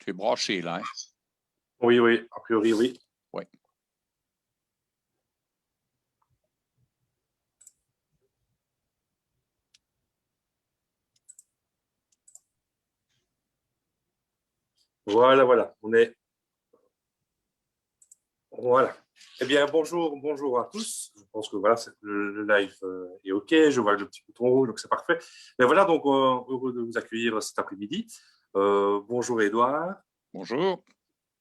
Tu es branché là, hein? Oui, oui, a priori, oui. Oui. Voilà, voilà, on est. Voilà. Eh bien, bonjour à tous. Je pense que voilà, le live est OK. Je vois le petit bouton rouge, donc c'est parfait. Mais voilà, donc heureux de vous accueillir cet après-midi. Bonjour Edouard. Bonjour.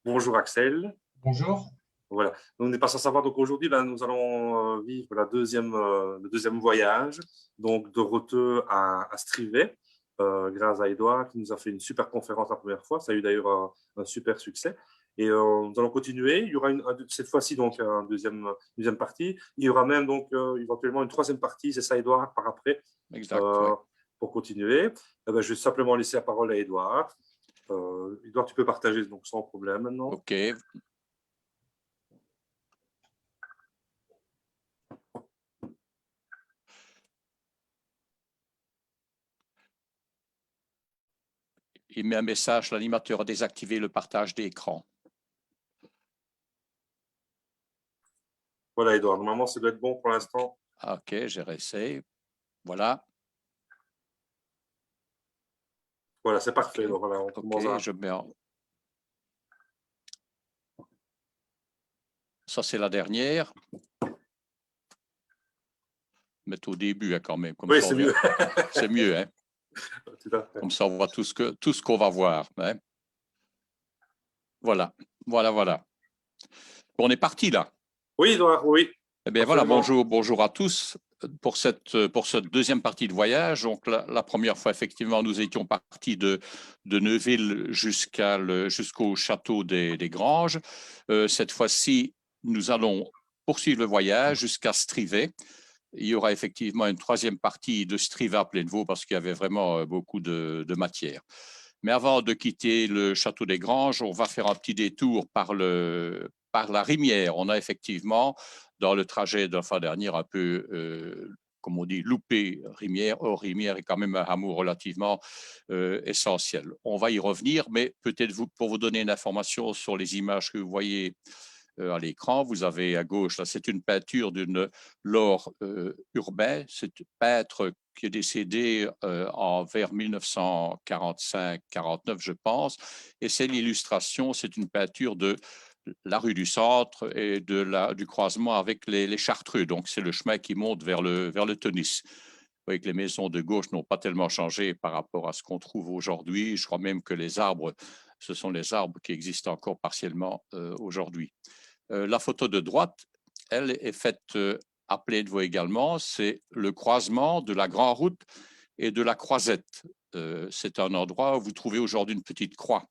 Bonjour Axel. Bonjour. Voilà. Donc, on n'est pas sans savoir. Donc aujourd'hui, là, nous allons vivre le deuxième voyage, donc de retour à Strivet, grâce à Edouard qui nous a fait une super conférence la première fois. Ça a eu d'ailleurs un super succès. Et nous allons continuer. Il y aura cette fois-ci donc une deuxième partie. Il y aura même donc éventuellement une troisième partie. C'est ça, Edouard, par après. Exact. Ouais. Pour continuer, je vais simplement laisser la parole à Edouard. Edouard, tu peux partager donc sans problème maintenant. OK. Il met un message, l'animateur a désactivé le partage d'écran. Voilà, Edouard. Normalement, ça doit être bon pour l'instant. OK, j'ai réessayé. Voilà. Voilà, c'est parfait. OK, Voilà, on commence à... je mets en... Ça, c'est la dernière. Mais au début, hein, quand même. Comme oui, ça, c'est mieux. C'est mieux, hein? Tout à fait. Comme ça, on voit tout ce qu'on va voir. Hein? Voilà, voilà. On est parti là. Oui, Edouard, oui. Eh bien voilà, bonjour à tous pour cette deuxième partie de voyage. Donc la première fois, effectivement, nous étions partis de Neuville jusqu'au château des Granges. Cette fois-ci, nous allons poursuivre le voyage jusqu'à Strivet. Il y aura effectivement une troisième partie de Strivet à Plainevaux parce qu'il y avait vraiment beaucoup de matière. Mais avant de quitter le château des Granges, on va faire un petit détour par la Rimière. On a effectivement, dans le trajet de la fin dernière, un peu, comme on dit, loupé Rimière. Or, Rimière est quand même un hameau relativement essentiel. On va y revenir, mais peut-être pour vous donner une information sur les images que vous voyez à l'écran, vous avez à gauche, là, c'est une peinture d'une Laure Urbain. C'est un peintre qui est décédé vers 1945-49, je pense. Et c'est l'illustration, c'est une peinture de la rue du Centre et du croisement avec les Chartreux. Donc, c'est le chemin qui monte vers le tennis. Vous voyez que les maisons de gauche n'ont pas tellement changé par rapport à ce qu'on trouve aujourd'hui. Je crois même que les arbres, ce sont les arbres qui existent encore partiellement aujourd'hui. La photo de droite, elle est faite à Plainevaux également. C'est le croisement de la Grande Route et de la Croisette. C'est un endroit où vous trouvez aujourd'hui une petite croix,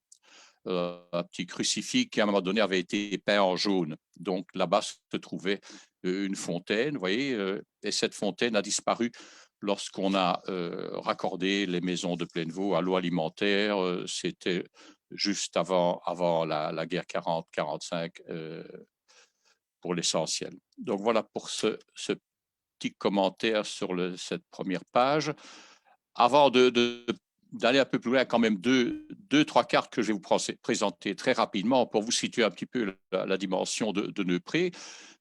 un petit crucifix qui à un moment donné avait été peint en jaune. Donc là-bas se trouvait une fontaine, vous voyez, et cette fontaine a disparu lorsqu'on a raccordé les maisons de Plainevaux à l'eau alimentaire. C'était juste avant la guerre 40-45 pour l'essentiel. Donc voilà pour ce petit commentaire sur cette première page. Avant d'aller un peu plus loin, quand même trois cartes que je vais vous présenter très rapidement pour vous situer un petit peu la dimension de Neupré.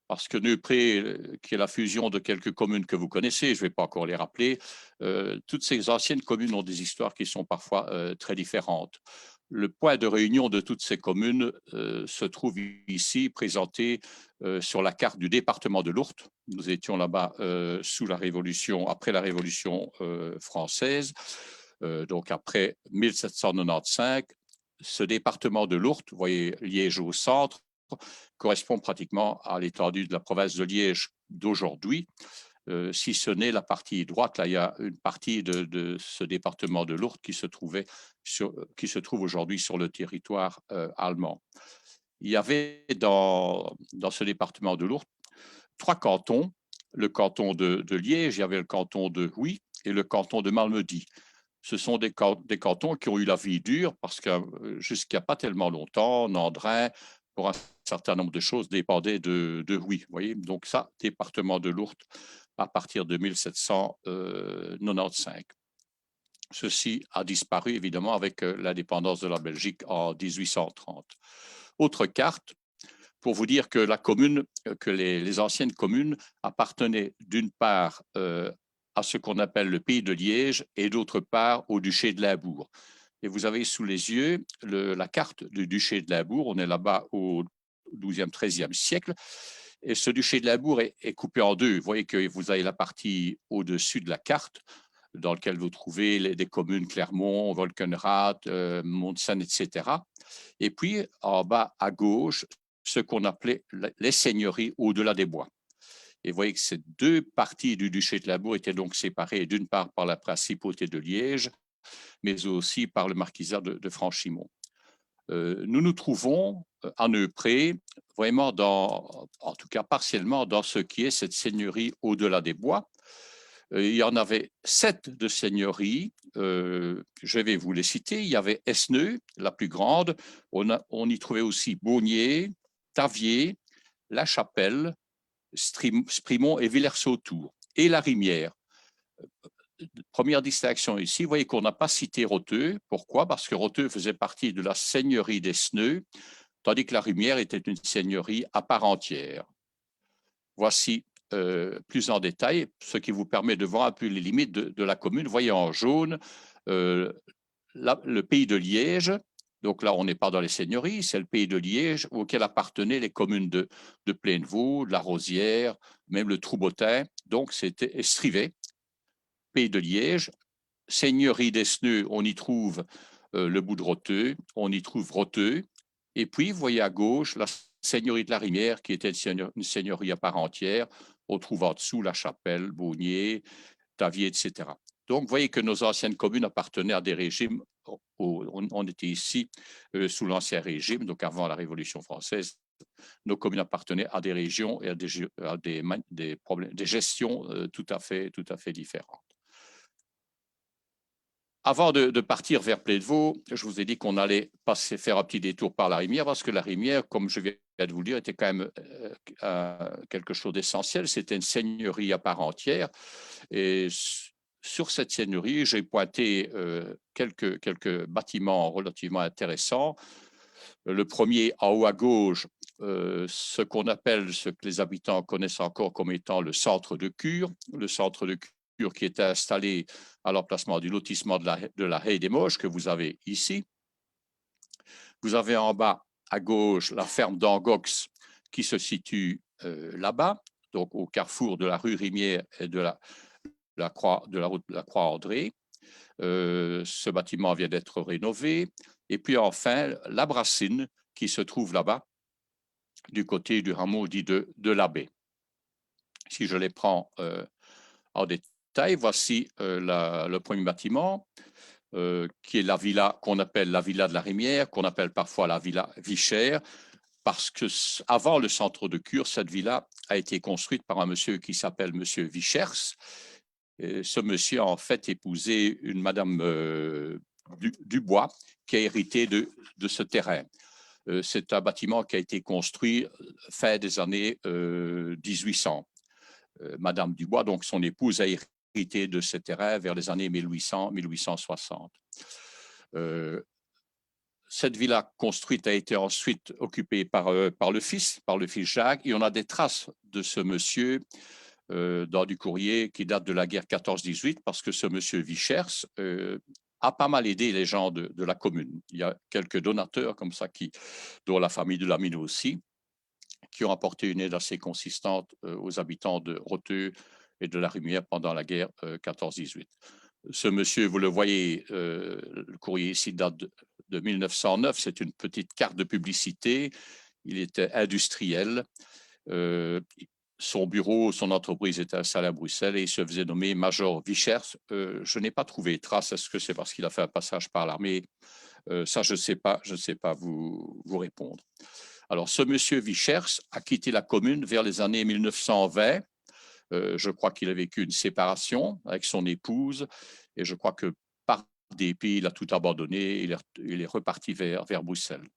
Parce que Neupré, qui est la fusion de quelques communes que vous connaissez, je ne vais pas encore les rappeler, toutes ces anciennes communes ont des histoires qui sont parfois très différentes. Le point de réunion de toutes ces communes se trouve ici, présenté sur la carte du département de l'Ourthe. Nous étions là-bas après la Révolution française, donc après 1795. Ce département de l'Ourthe, vous voyez Liège au centre, correspond pratiquement à l'étendue de la province de Liège d'aujourd'hui, si ce n'est la partie droite. Là, il y a une partie de ce département de l'Ourthe qui se trouve aujourd'hui sur le territoire allemand. Il y avait dans ce département de l'Ourthe 3 cantons. Le canton de Liège, il y avait le canton de Huy et le canton de Malmedy. Ce sont des cantons qui ont eu la vie dure parce que jusqu'à pas tellement longtemps, Nandrin, pour un certain nombre de choses, dépendait de Huy. Vous voyez, donc ça, département de l'Ourthe à partir de 1795. Ceci a disparu évidemment avec l'indépendance de la Belgique en 1830. Autre carte, pour vous dire que la commune, que les anciennes communes appartenaient d'une part à ce qu'on appelle le pays de Liège et d'autre part au duché de Limbourg. Et vous avez sous les yeux la carte du duché de Limbourg. On est là-bas au XIIe, XIIIe siècle. Et ce duché de Limbourg est coupé en deux. Vous voyez que vous avez la partie au-dessus de la carte, dans laquelle vous trouvez des communes Clermont, Volkenrath, Montsant, etc. Et puis, en bas à gauche, ce qu'on appelait les seigneuries au-delà des bois. Et vous voyez que ces deux parties du duché de Limbourg étaient donc séparées d'une part par la principauté de Liège, mais aussi par le marquisat de Franchimont. Nous nous trouvons à Neupré, vraiment en tout cas partiellement, dans ce qui est cette seigneurie au-delà des bois. Il y en avait 7 de seigneuries, je vais vous les citer. Il y avait Esneux, la plus grande, on y trouvait aussi Beaunier, Tavier, La Chapelle, Sprimont et Villers-Sautour, et La Rimière. Première distinction ici, vous voyez qu'on n'a pas cité Roteux. Pourquoi? Parce que Roteux faisait partie de la seigneurie d'Esneux, tandis que La Rimière était une seigneurie à part entière. Voici plus en détail, ce qui vous permet de voir un peu les limites de la commune. Vous voyez en jaune le pays de Liège. Donc là, on n'est pas dans les seigneuries, c'est le pays de Liège auquel appartenaient les communes de Plainevaux, de la Rosière, même le Troubotin. Donc c'était Estrivet, pays de Liège. Seigneurie d'Esneux, on y trouve le bout de Roteux, on y trouve Roteux. Et puis, vous voyez à gauche la seigneurie de la Rimière, qui était une seigneurie à part entière. On trouve en dessous La Chapelle, Beaunier, Tavier, etc. Donc, vous voyez que nos anciennes communes appartenaient à des régimes. On était ici sous l'Ancien Régime, donc avant la Révolution française. Nos communes appartenaient à des régions et à des gestions tout à fait différentes. Avant de partir vers Plainevaux, je vous ai dit qu'on allait faire un petit détour par la Rimière, parce que la Rimière, comme je viens de vous le dire, était quand même quelque chose d'essentiel. C'était une seigneurie à part entière. Et sur cette seigneurie, j'ai pointé quelques bâtiments relativement intéressants. Le premier, en haut à gauche, ce qu'on appelle, ce que les habitants connaissent encore comme étant le centre de cure. Le centre de cure qui était installé à l'emplacement du lotissement de la Haie des Moches que vous avez ici. Vous avez en bas à gauche la ferme d'Angox qui se situe là-bas, donc au carrefour de la rue Rimière et de la route de la Croix-André. Ce bâtiment vient d'être rénové. Et puis enfin, la Brassine qui se trouve là-bas, du côté du hameau dit de l'Abbé. Si je les prends en détail, voici le premier bâtiment, qui est la villa qu'on appelle la villa de la Rimière, qu'on appelle parfois la villa Vichère, parce que avant le centre de cure, cette villa a été construite par un monsieur qui s'appelle monsieur Vichers. Et ce monsieur a en fait épousé une madame Dubois qui a hérité de ce terrain. C'est un bâtiment qui a été construit fin des années 1800. Madame Dubois, donc son épouse, a hérité de ce terrain vers les années 1800-1860. Cette villa construite a été ensuite occupée par le fils Jacques, et on a des traces de ce monsieur dans du courrier qui date de la guerre 14-18, parce que ce monsieur Vichers a pas mal aidé les gens de la commune. Il y a quelques donateurs comme ça, dont la famille de Lamine aussi, qui ont apporté une aide assez consistante aux habitants de Roteux et de la Rimière pendant la guerre 14-18. Ce monsieur, vous le voyez, le courrier ici date de 1909, c'est une petite carte de publicité. Il était industriel. Son bureau, son entreprise était installée à Bruxelles et il se faisait nommer Major Vichers. Je n'ai pas trouvé trace. Est-ce que c'est parce qu'il a fait un passage par l'armée? Ça, je ne sais pas vous répondre. Alors, ce monsieur Vichers a quitté la commune vers les années 1920. Je crois qu'il a vécu une séparation avec son épouse et je crois que par dépit, il a tout abandonné. Il est reparti vers Bruxelles.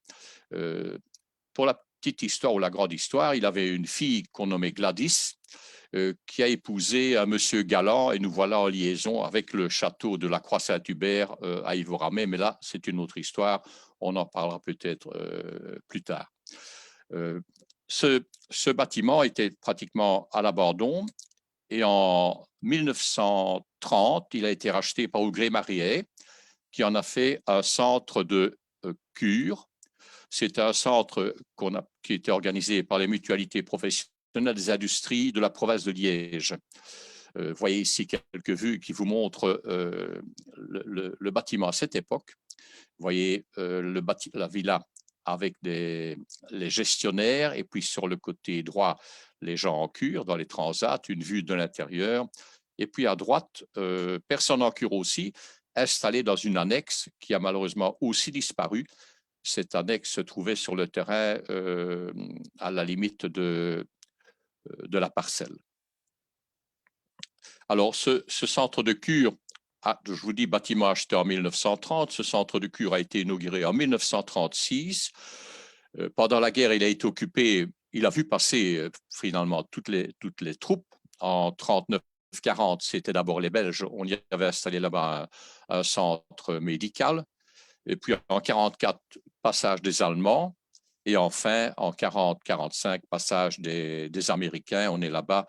Pour la petite histoire ou la grande histoire, il avait une fille qu'on nommait Gladys. qui a épousé un monsieur Galland, et nous voilà en liaison avec le château de la Croix-Saint-Hubert à Ivoramé, mais là, c'est une autre histoire, on en parlera peut-être plus tard. Ce bâtiment était pratiquement à l'abandon, et en 1930, il a été racheté par Augré-Mariet, qui en a fait un centre de cure. C'est un centre qui était organisé par les mutualités professionnelles des industries de la province de Liège. Vous voyez ici quelques vues qui vous montrent le bâtiment à cette époque. Vous voyez la villa avec les gestionnaires, et puis sur le côté droit, les gens en cure dans les transats, une vue de l'intérieur. Et puis à droite, personne en cure aussi, installé dans une annexe qui a malheureusement aussi disparu. Cette annexe se trouvait sur le terrain à la limite de la parcelle. Alors, ce centre de cure, je vous dis bâtiment acheté en 1930, ce centre de cure a été inauguré en 1936. Pendant la guerre, il a été occupé, il a vu passer finalement toutes les troupes. En 39-40, c'était d'abord les Belges, on y avait installé là-bas un centre médical. Et puis en 44, passage des Allemands. Et enfin, en 40-45, passage des Américains. On est là-bas,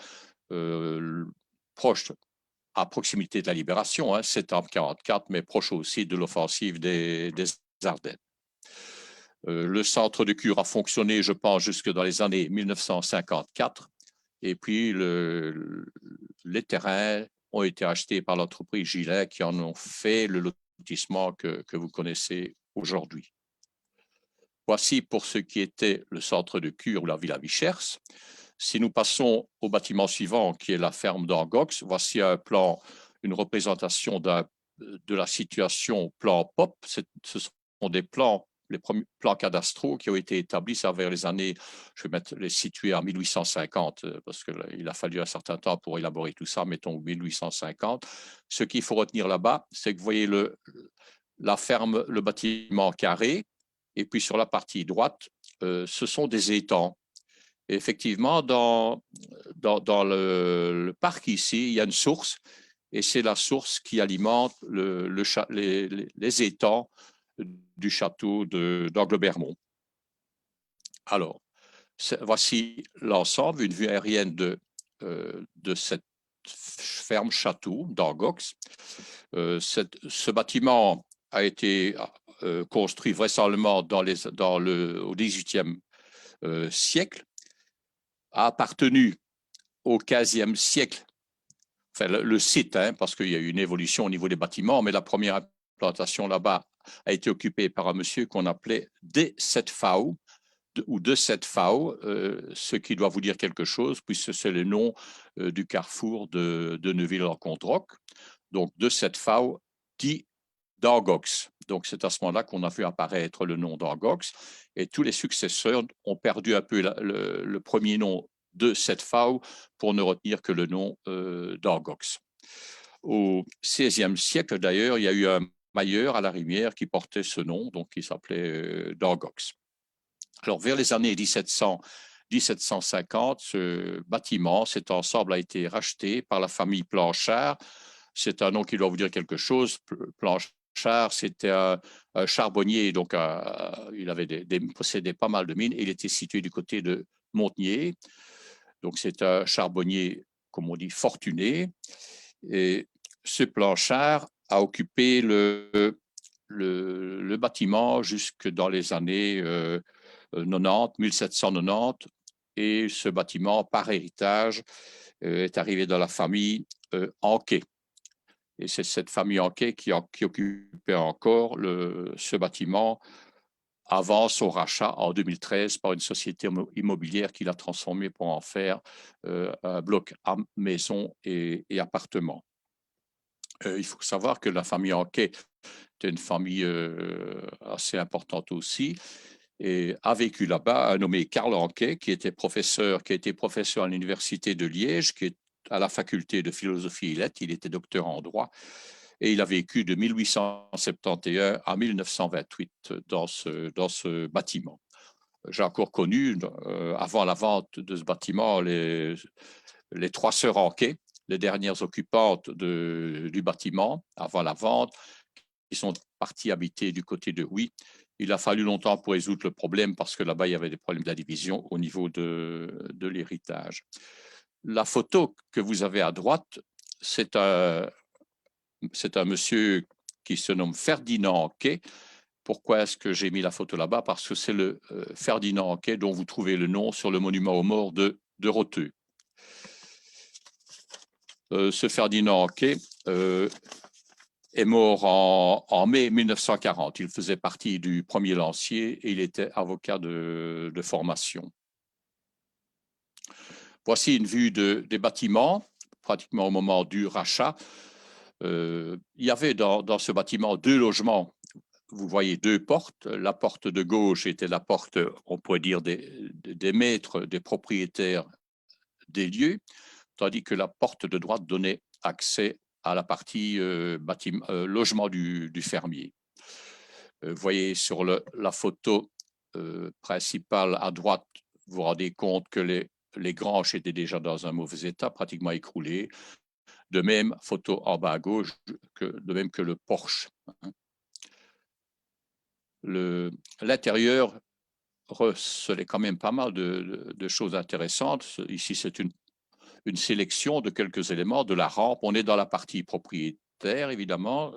proche, à proximité de la libération, septembre 44, mais proche aussi de l'offensive des Ardennes. Le centre de cure a fonctionné, je pense, jusque dans les années 1954. Et puis, les terrains ont été achetés par l'entreprise Gilet, qui en ont fait le lotissement que vous connaissez aujourd'hui. Voici pour ce qui était le centre de cure ou la Villa Vichers. Si nous passons au bâtiment suivant, qui est la ferme d'Angox, voici un plan, une représentation de la situation plan POP. Ce sont des plans, les premiers plans cadastraux qui ont été établis, ça vers les années, je vais les situer en 1850, parce qu'il a fallu un certain temps pour élaborer tout ça, mettons 1850. Ce qu'il faut retenir là-bas, c'est que vous voyez la ferme, le bâtiment carré, et puis sur la partie droite, ce sont des étangs. Et effectivement, dans le parc ici, il y a une source, et c'est la source qui alimente les étangs du château d'Anglebermont. Alors, voici l'ensemble, une vue aérienne de cette ferme château d'Angox. Ce bâtiment a été construit vraisemblablement au XVIIIe siècle, a appartenu au XVe siècle, enfin le site, parce qu'il y a eu une évolution au niveau des bâtiments, mais la première implantation là-bas a été occupée par un monsieur qu'on appelait De Setfau, ou De Setfau, ce qui doit vous dire quelque chose, puisque c'est le nom du carrefour de Neuville-en-Condroc. Donc, De Setfau dit d'Angox. Donc, c'est à ce moment-là qu'on a vu apparaître le nom d'Angox. Et tous les successeurs ont perdu un peu le premier nom de Setfau pour ne retenir que le nom d'Angox. Au XVIe siècle, d'ailleurs, il y a eu un mailleur à la Rimière qui portait ce nom, donc qui s'appelait d'Angox. Alors, vers les années 1750, ce bâtiment, cet ensemble a été racheté par la famille Planchard. C'est un nom qui doit vous dire quelque chose. Planchard, c'était un charbonnier, donc il possédait pas mal de mines, et il était situé du côté de Montenier. Donc, c'est un charbonnier, comme on dit, fortuné. Et ce Planchard a occupé le bâtiment jusque dans les années 1790, et ce bâtiment, par héritage, est arrivé dans la famille Anquet. Et c'est cette famille Anquet qui occupait encore ce bâtiment avant son rachat en 2013 par une société immobilière qui l'a transformé pour en faire un bloc à maison et appartements. Il faut savoir que la famille Anquet était une famille assez importante aussi, et a vécu là-bas un nommé Karl Anquet, qui a été professeur à l'université de Liège, qui est à la faculté de philosophie et lettres. Il était docteur en droit, et il a vécu de 1871 à 1928 dans ce bâtiment. j'ai encore connu, avant la vente de ce bâtiment, les 3 sœurs Anquet, les dernières occupantes du bâtiment, avant la vente, qui sont parties habiter du côté de Huy. Il a fallu longtemps pour résoudre le problème parce que là-bas, il y avait des problèmes d'indivision au niveau de l'héritage. La photo que vous avez à droite, c'est un monsieur qui se nomme Ferdinand Anquet. Pourquoi est-ce que j'ai mis la photo là-bas? Parce que c'est le Ferdinand Anquet dont vous trouvez le nom sur le monument aux morts de Roteux. Ce Ferdinand Anquet est mort en mai 1940. Il faisait partie du premier lancier et il était avocat de formation. Voici une vue des bâtiments, pratiquement au moment du rachat. Il y avait dans ce bâtiment 2 logements. Vous voyez 2 portes. La porte de gauche était la porte, on pourrait dire, des maîtres, des propriétaires des lieux, tandis que la porte de droite donnait accès à la partie logement du fermier. Vous voyez sur la photo principale à droite, vous vous rendez compte que les granges étaient déjà dans un mauvais état, pratiquement écroulées. De même, photo en bas à gauche, de même que le porche. L'intérieur recelait quand même pas mal de choses intéressantes. Ici, c'est une sélection de quelques éléments de la rampe. On est dans la partie propriétaire, évidemment.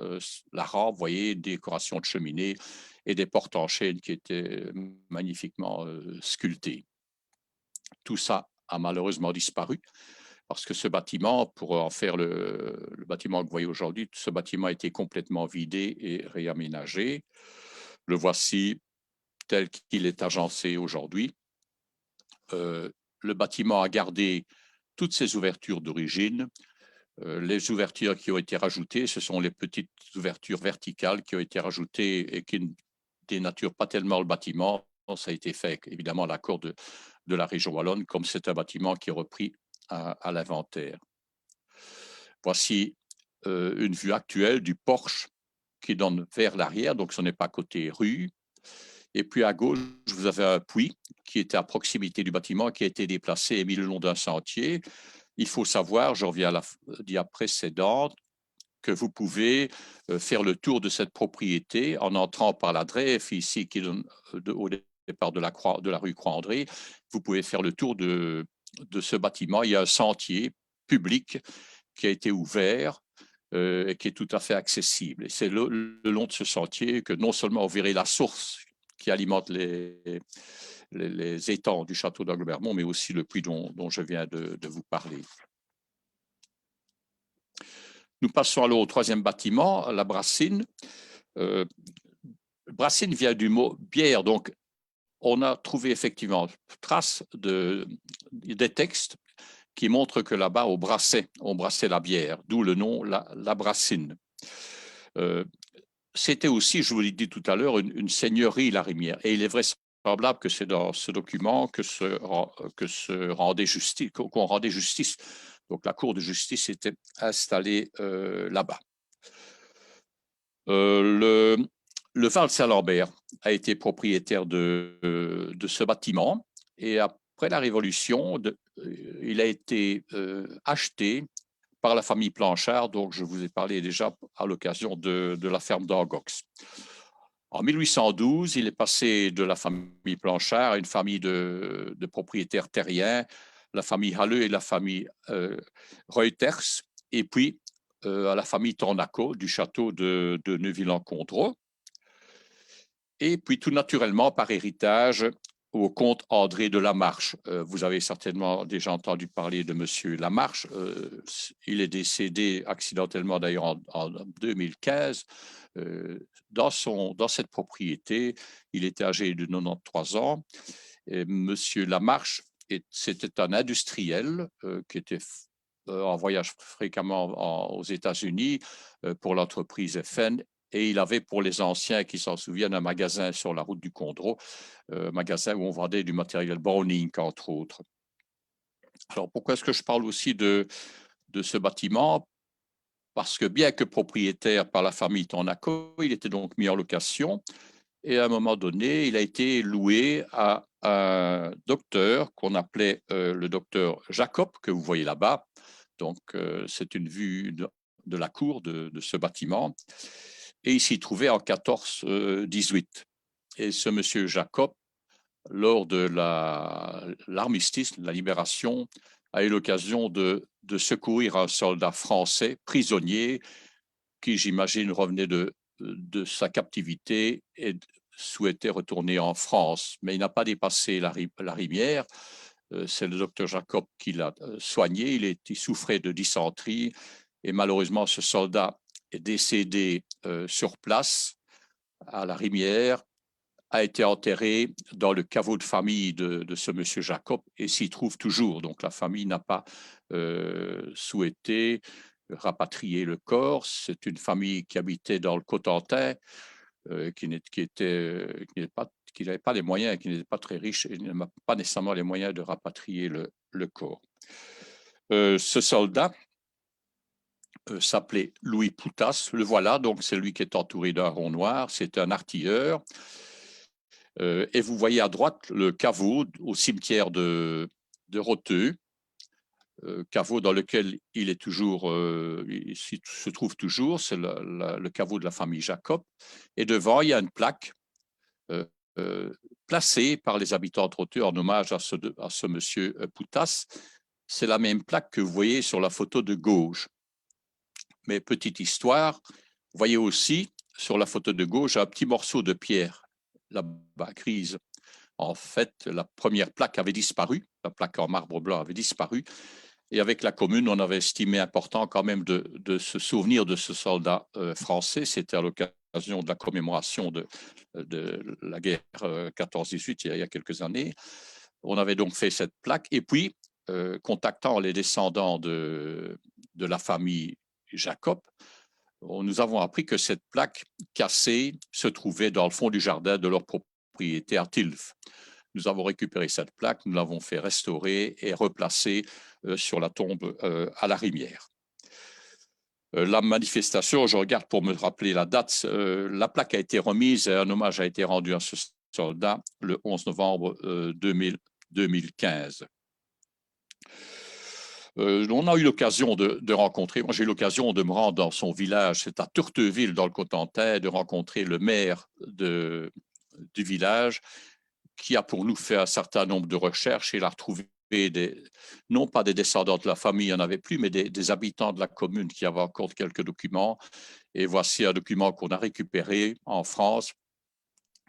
La rampe, vous voyez, décoration de cheminée et des portes en chêne qui étaient magnifiquement sculptées. Tout ça a malheureusement disparu parce que ce bâtiment, pour en faire le bâtiment que vous voyez aujourd'hui, ce bâtiment a été complètement vidé et réaménagé. Le voici tel qu'il est agencé aujourd'hui. Le bâtiment a gardé toutes ses ouvertures d'origine. Les ouvertures qui ont été rajoutées, ce sont les petites ouvertures verticales qui ont été rajoutées et qui ne dénaturent pas tellement le bâtiment. Ça a été fait évidemment à l'accord de la région wallonne, comme c'est un bâtiment qui est repris à l'inventaire. Voici une vue actuelle du porche qui donne vers l'arrière, donc ce n'est pas côté rue. Et puis à gauche, vous avez un puits qui était à proximité du bâtiment, qui a été déplacé et mis le long d'un sentier. Il faut savoir, je reviens à la dia précédente, que vous pouvez faire le tour de cette propriété en entrant par la Drève, ici qui donne au départ de la rue Croix-André. Vous pouvez faire le tour de ce bâtiment. Il y a un sentier public qui a été ouvert et qui est tout à fait accessible. Et c'est le long de ce sentier que non seulement vous verrez la source qui alimente les étangs du château d'Anglebermont, mais aussi le puits dont je viens de vous parler. Nous passons alors au 3e bâtiment, la Brassine. Brassine vient du mot bière, donc on a trouvé effectivement trace des textes qui montrent que là-bas, on brassait la bière, d'où le nom la Brassine. C'était aussi, je vous l'ai dit tout à l'heure, une seigneurie, la Rimière. Et il est vraisemblable que c'est dans ce document qu'on rendait justice. Donc la cour de justice était installée là-bas. Le Val Saint-Lambert a été propriétaire de ce bâtiment et après la Révolution, il a été acheté par la famille Planchard, dont je vous ai parlé déjà à l'occasion de la ferme d'Angox. En 1812, il est passé de la famille Planchard à une famille de propriétaires terriens, la famille Halleux et la famille Reuters, et puis à la famille Tornaco du château de Neuville-en-Condroz. Et puis tout naturellement, par héritage, au comte André de Lamarche. Vous avez certainement déjà entendu parler de monsieur Lamarche. Il est décédé accidentellement d'ailleurs en 2015. Dans cette propriété, il était âgé de 93 ans. Et monsieur Lamarche, c'était un industriel qui était en voyage fréquemment aux États-Unis pour l'entreprise FN. Et il avait, pour les anciens qui s'en souviennent, un magasin sur la route du Condroz, magasin où on vendait du matériel Browning, entre autres. Alors, pourquoi est-ce que je parle aussi de ce bâtiment? Parce que bien que propriétaire par la famille Tornaco, il était donc mis en location. Et à un moment donné, il a été loué à un docteur qu'on appelait le docteur Jacob, que vous voyez là-bas. Donc, c'est une vue de la cour de ce bâtiment. Et il s'y trouvait en 1418. Et ce monsieur Jacob, lors de l'armistice, de la libération, a eu l'occasion de secourir un soldat français prisonnier qui, j'imagine, revenait de sa captivité et souhaitait retourner en France. Mais il n'a pas dépassé la rivière. C'est le docteur Jacob qui l'a soigné. Il souffrait de dysenterie et malheureusement, ce soldat est décédé sur place à la Rimière, a été enterré dans le caveau de famille de ce monsieur Jacob et s'y trouve toujours. Donc la famille n'a pas souhaité rapatrier le corps. C'est une famille qui habitait dans le Cotentin, qui n'avait pas les moyens, qui n'était pas très riche et n'avait pas nécessairement les moyens de rapatrier le corps. Ce soldat s'appelait Louis Poutas. Le voilà, donc c'est lui qui est entouré d'un rond noir. C'est un artilleur. Et vous voyez à droite le caveau au cimetière de Roteux, caveau dans lequel il est toujours, il se trouve toujours, c'est le caveau de la famille Jacob. Et devant, il y a une plaque placée par les habitants de Roteux en hommage à ce monsieur Poutas. C'est la même plaque que vous voyez sur la photo de gauche. Mais petite histoire, vous voyez aussi sur la photo de gauche un petit morceau de pierre, là-bas, grise. En fait, la première plaque avait disparu, la plaque en marbre blanc avait disparu, et avec la commune, on avait estimé important quand même de se souvenir de ce soldat français. C'était à l'occasion de la commémoration de la guerre 14-18, il y a quelques années. On avait donc fait cette plaque, et puis, contactant les descendants de la famille Jacob, nous avons appris que cette plaque cassée se trouvait dans le fond du jardin de leur propriété à Tilf. Nous avons récupéré cette plaque, nous l'avons fait restaurer et replacer sur la tombe à la Rimière. La manifestation, je regarde pour me rappeler la date, la plaque a été remise et un hommage a été rendu à ce soldat le 11 novembre 2015. On a eu l'occasion de rencontrer, moi j'ai eu l'occasion de me rendre dans son village, c'est à Turteville dans le Cotentin, de rencontrer le maire du village qui a pour nous fait un certain nombre de recherches et il a retrouvé non pas des descendants de la famille, il n'y en avait plus, mais des habitants de la commune qui avaient encore quelques documents. Et voici un document qu'on a récupéré en France.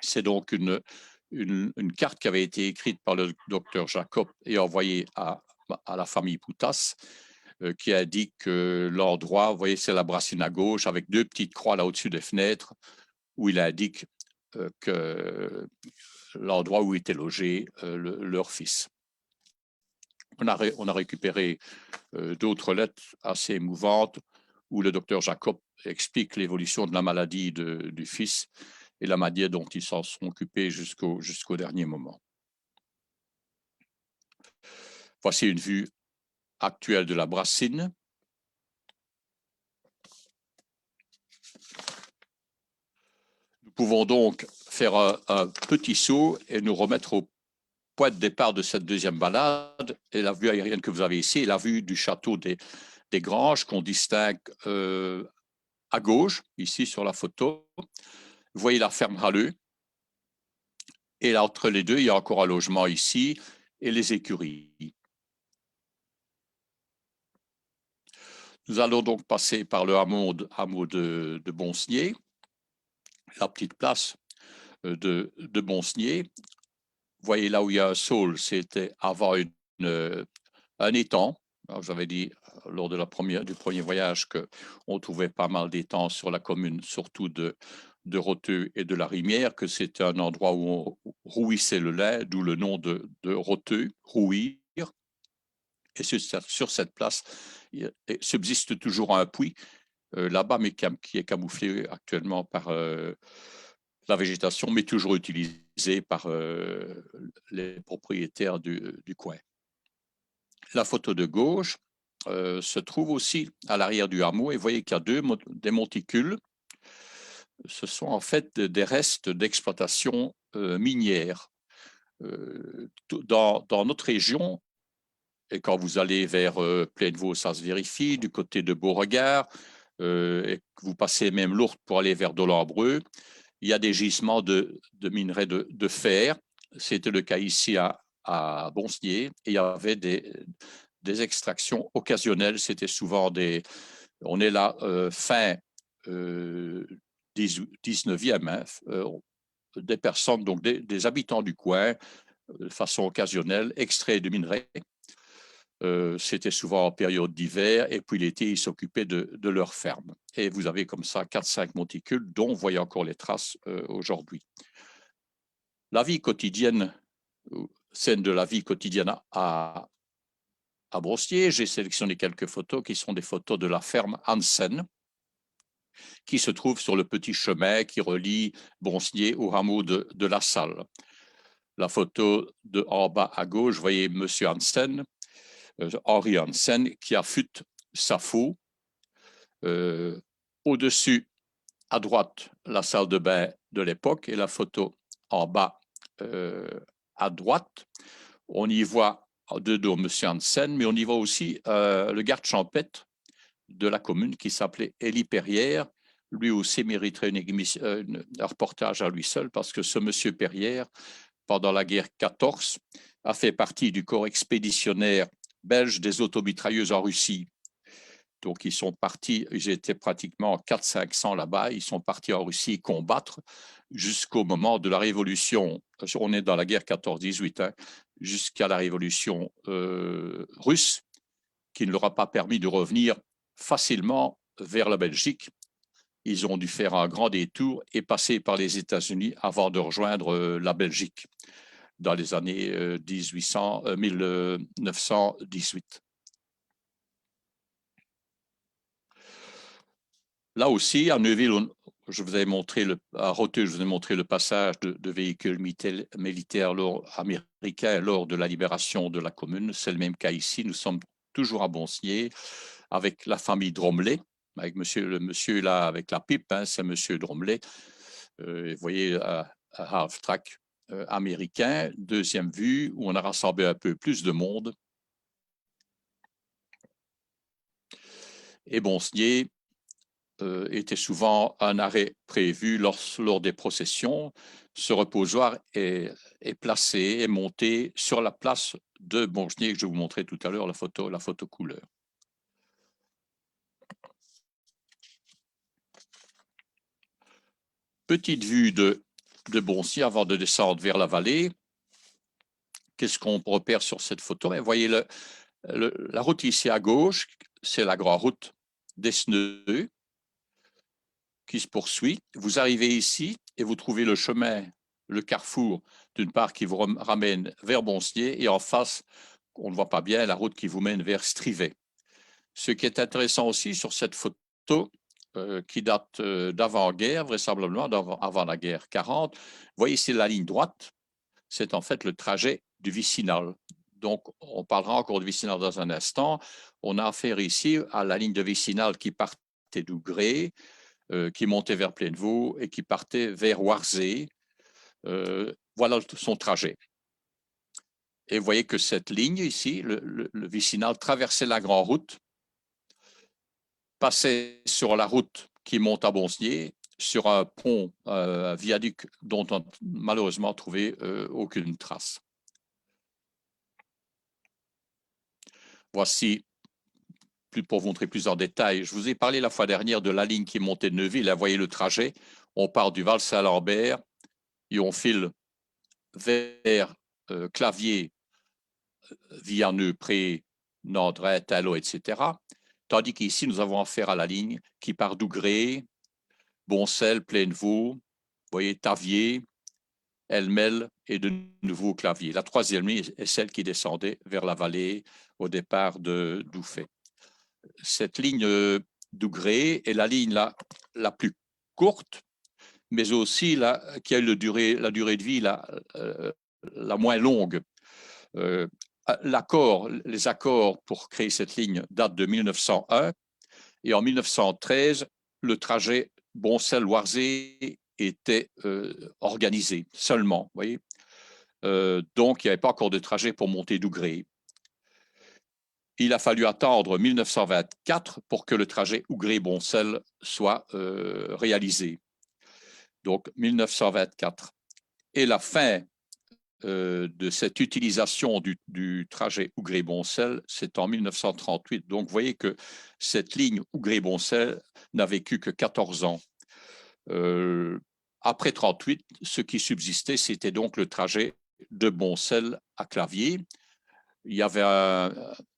C'est donc une carte qui avait été écrite par le docteur Jacob et envoyée à la famille Poutas, qui indique l'endroit, vous voyez, c'est la Brassine à gauche, avec deux petites croix là au-dessus des fenêtres, où il indique que l'endroit où était logé leur fils. On a récupéré d'autres lettres assez émouvantes où le docteur Jacob explique l'évolution de la maladie du fils et la manière dont ils s'en sont occupés jusqu'au dernier moment. Voici une vue actuelle de la Brassine. Nous pouvons donc faire un petit saut et nous remettre au point de départ de cette deuxième balade. Et la vue aérienne que vous avez ici est la vue du château des Granges qu'on distingue à gauche, ici sur la photo. Vous voyez la ferme Halleux. Et là, entre les deux, il y a encore un logement ici et les écuries. Nous allons donc passer par le hameau de Bonsnier, la petite place de Bonsnier. Vous voyez là où il y a un saule, c'était avant un étang. J'avais dit lors du premier voyage qu'on trouvait pas mal d'étangs sur la commune, surtout de Roteux et de la Rimière, que c'était un endroit où on rouissait le lait, d'où le nom de Roteux, rouir. Et sur cette place, il subsiste toujours un puits là-bas, mais qui est camouflé actuellement par la végétation, mais toujours utilisé par les propriétaires du coin. La photo de gauche se trouve aussi à l'arrière du hameau et vous voyez qu'il y a des monticules. Ce sont en fait des restes d'exploitation minière. Dans notre région, et quand vous allez vers Plaine-Vaux, ça se vérifie, du côté de Beauregard, et que vous passez même l'Ourthe pour aller vers Dolembreux, il y a des gisements de minerais de fer. C'était le cas ici à Bonsier, et il y avait des extractions occasionnelles. C'était souvent on est là fin 19e, hein, des personnes, donc des habitants du coin, de façon occasionnelle, extraits de minerais. C'était souvent en période d'hiver, et puis l'été, ils s'occupaient de leur ferme. Et vous avez comme ça 4-5 monticules, dont vous voyez encore les traces aujourd'hui. La vie quotidienne, scène de la vie quotidienne à Brossier, j'ai sélectionné quelques photos qui sont des photos de la ferme Hansen, qui se trouve sur le petit chemin qui relie Brossier au hameau de La Salle. La photo en bas à gauche, vous voyez M. Hansen, Henri Hansen, qui affûte sa faux. Au-dessus, à droite, la salle de bain de l'époque, et la photo en bas à droite. On y voit de dos M. Hansen, mais on y voit aussi le garde champêtre de la commune qui s'appelait Élie Perrière. Lui aussi mériterait un reportage à lui seul, parce que ce M. Perrière, pendant la guerre 14, a fait partie du corps expéditionnaire belge des automitrailleuses en Russie. Donc, ils sont partis, ils étaient pratiquement 400-500 là-bas, ils sont partis en Russie combattre jusqu'au moment de la Révolution. On est dans la guerre 14-18, hein, jusqu'à la Révolution russe, qui ne leur a pas permis de revenir facilement vers la Belgique. Ils ont dû faire un grand détour et passer par les États-Unis avant de rejoindre la Belgique dans les années 1918. Là aussi, à Neuville, je vous avais montré à Roteux, je vous ai montré le passage de véhicules militaires américains lors de la libération de la commune. C'est le même cas ici. Nous sommes toujours à Bonsier avec la famille Dromlet, avec le monsieur là avec la pipe, hein, c'est monsieur Dromlet. Vous voyez un half-track américain. Deuxième vue où on a rassemblé un peu plus de monde. Et Bonsier était souvent un arrêt prévu lors des processions. Ce reposoir est placé et monté sur la place de Bonsier, que je vous montrais tout à l'heure, la photo couleur. Petite vue de Bonsier avant de descendre vers la vallée. Qu'est-ce qu'on repère sur cette photo? Vous voyez la route ici à gauche, c'est la grande route d'Esneux qui se poursuit. Vous arrivez ici et vous trouvez le chemin, le carrefour, d'une part qui vous ramène vers Bonsier, et en face, on ne voit pas bien, la route qui vous mène vers Strivet. Ce qui est intéressant aussi sur cette photo, qui date d'avant-guerre, vraisemblablement avant la guerre 40, vous voyez ici la ligne droite, c'est en fait le trajet du vicinal. Donc, on parlera encore de vicinal dans un instant. On a affaire ici à la ligne de vicinal qui partait d'Ougré, qui montait vers Plaine-Vaux et qui partait vers Warzé. Voilà son trajet. Et vous voyez que cette ligne ici, le vicinal, traversait la grande route, passait sur la route qui monte à Bonsier, sur un pont, un viaduc dont on n'a malheureusement trouvé aucune trace. Voici, pour vous montrer plus en détail, je vous ai parlé la fois dernière de la ligne qui montait de Neuville. Là, vous voyez le trajet. On part du Val-Saint-Lambert et on file vers Clavier, Villeneuve-Pré, Nandrin, Talot, etc. Tandis qu'ici, nous avons affaire à la ligne qui part d'Ougré, Boncel, Plaine-Vaux, vous voyez, Tavier, Elmel et de nouveau Clavier. La troisième ligne est celle qui descendait vers la vallée au départ de Douffet. Cette ligne d'Ougré est la ligne la plus courte, mais aussi qui a eu la durée de vie la moins longue. Les accords pour créer cette ligne datent de 1901, et en 1913, le trajet Boncel-Loirzé était organisé seulement. Vous voyez, donc il n'y avait pas encore de trajet pour monter Dougré. Il a fallu attendre 1924 pour que le trajet Ougré-Boncel soit réalisé. Donc 1924. Et la fin de cette utilisation du trajet Ougré-Boncel, c'est en 1938. Donc vous voyez que cette ligne Ougré-Boncel n'a vécu que 14 ans. Après 38, ce qui subsistait, c'était donc le trajet de Boncel à Claviers. Il y avait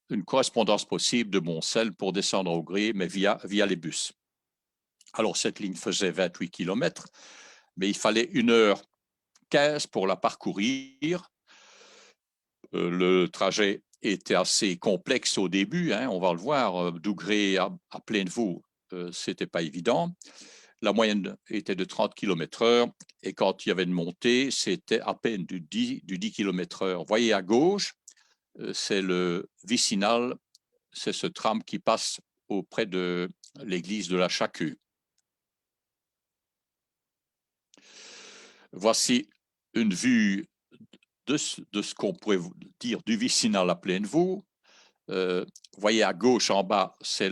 une correspondance possible de Boncel pour descendre au Ougré, mais via les bus. Alors, cette ligne faisait 28 km, mais il fallait 1h15 pour la parcourir. Le trajet était assez complexe au début, hein, on va le voir. Dougré à Plainevaux, ce n'était pas évident. La moyenne était de 30 km/h et quand il y avait une montée, c'était à peine du 10 km/h. Vous voyez à gauche, c'est le vicinal, c'est ce tram qui passe auprès de l'église de la Chacue. Voici une vue de ce qu'on pourrait dire du vicinal à Plainevaux. Vous voyez à gauche en bas, c'est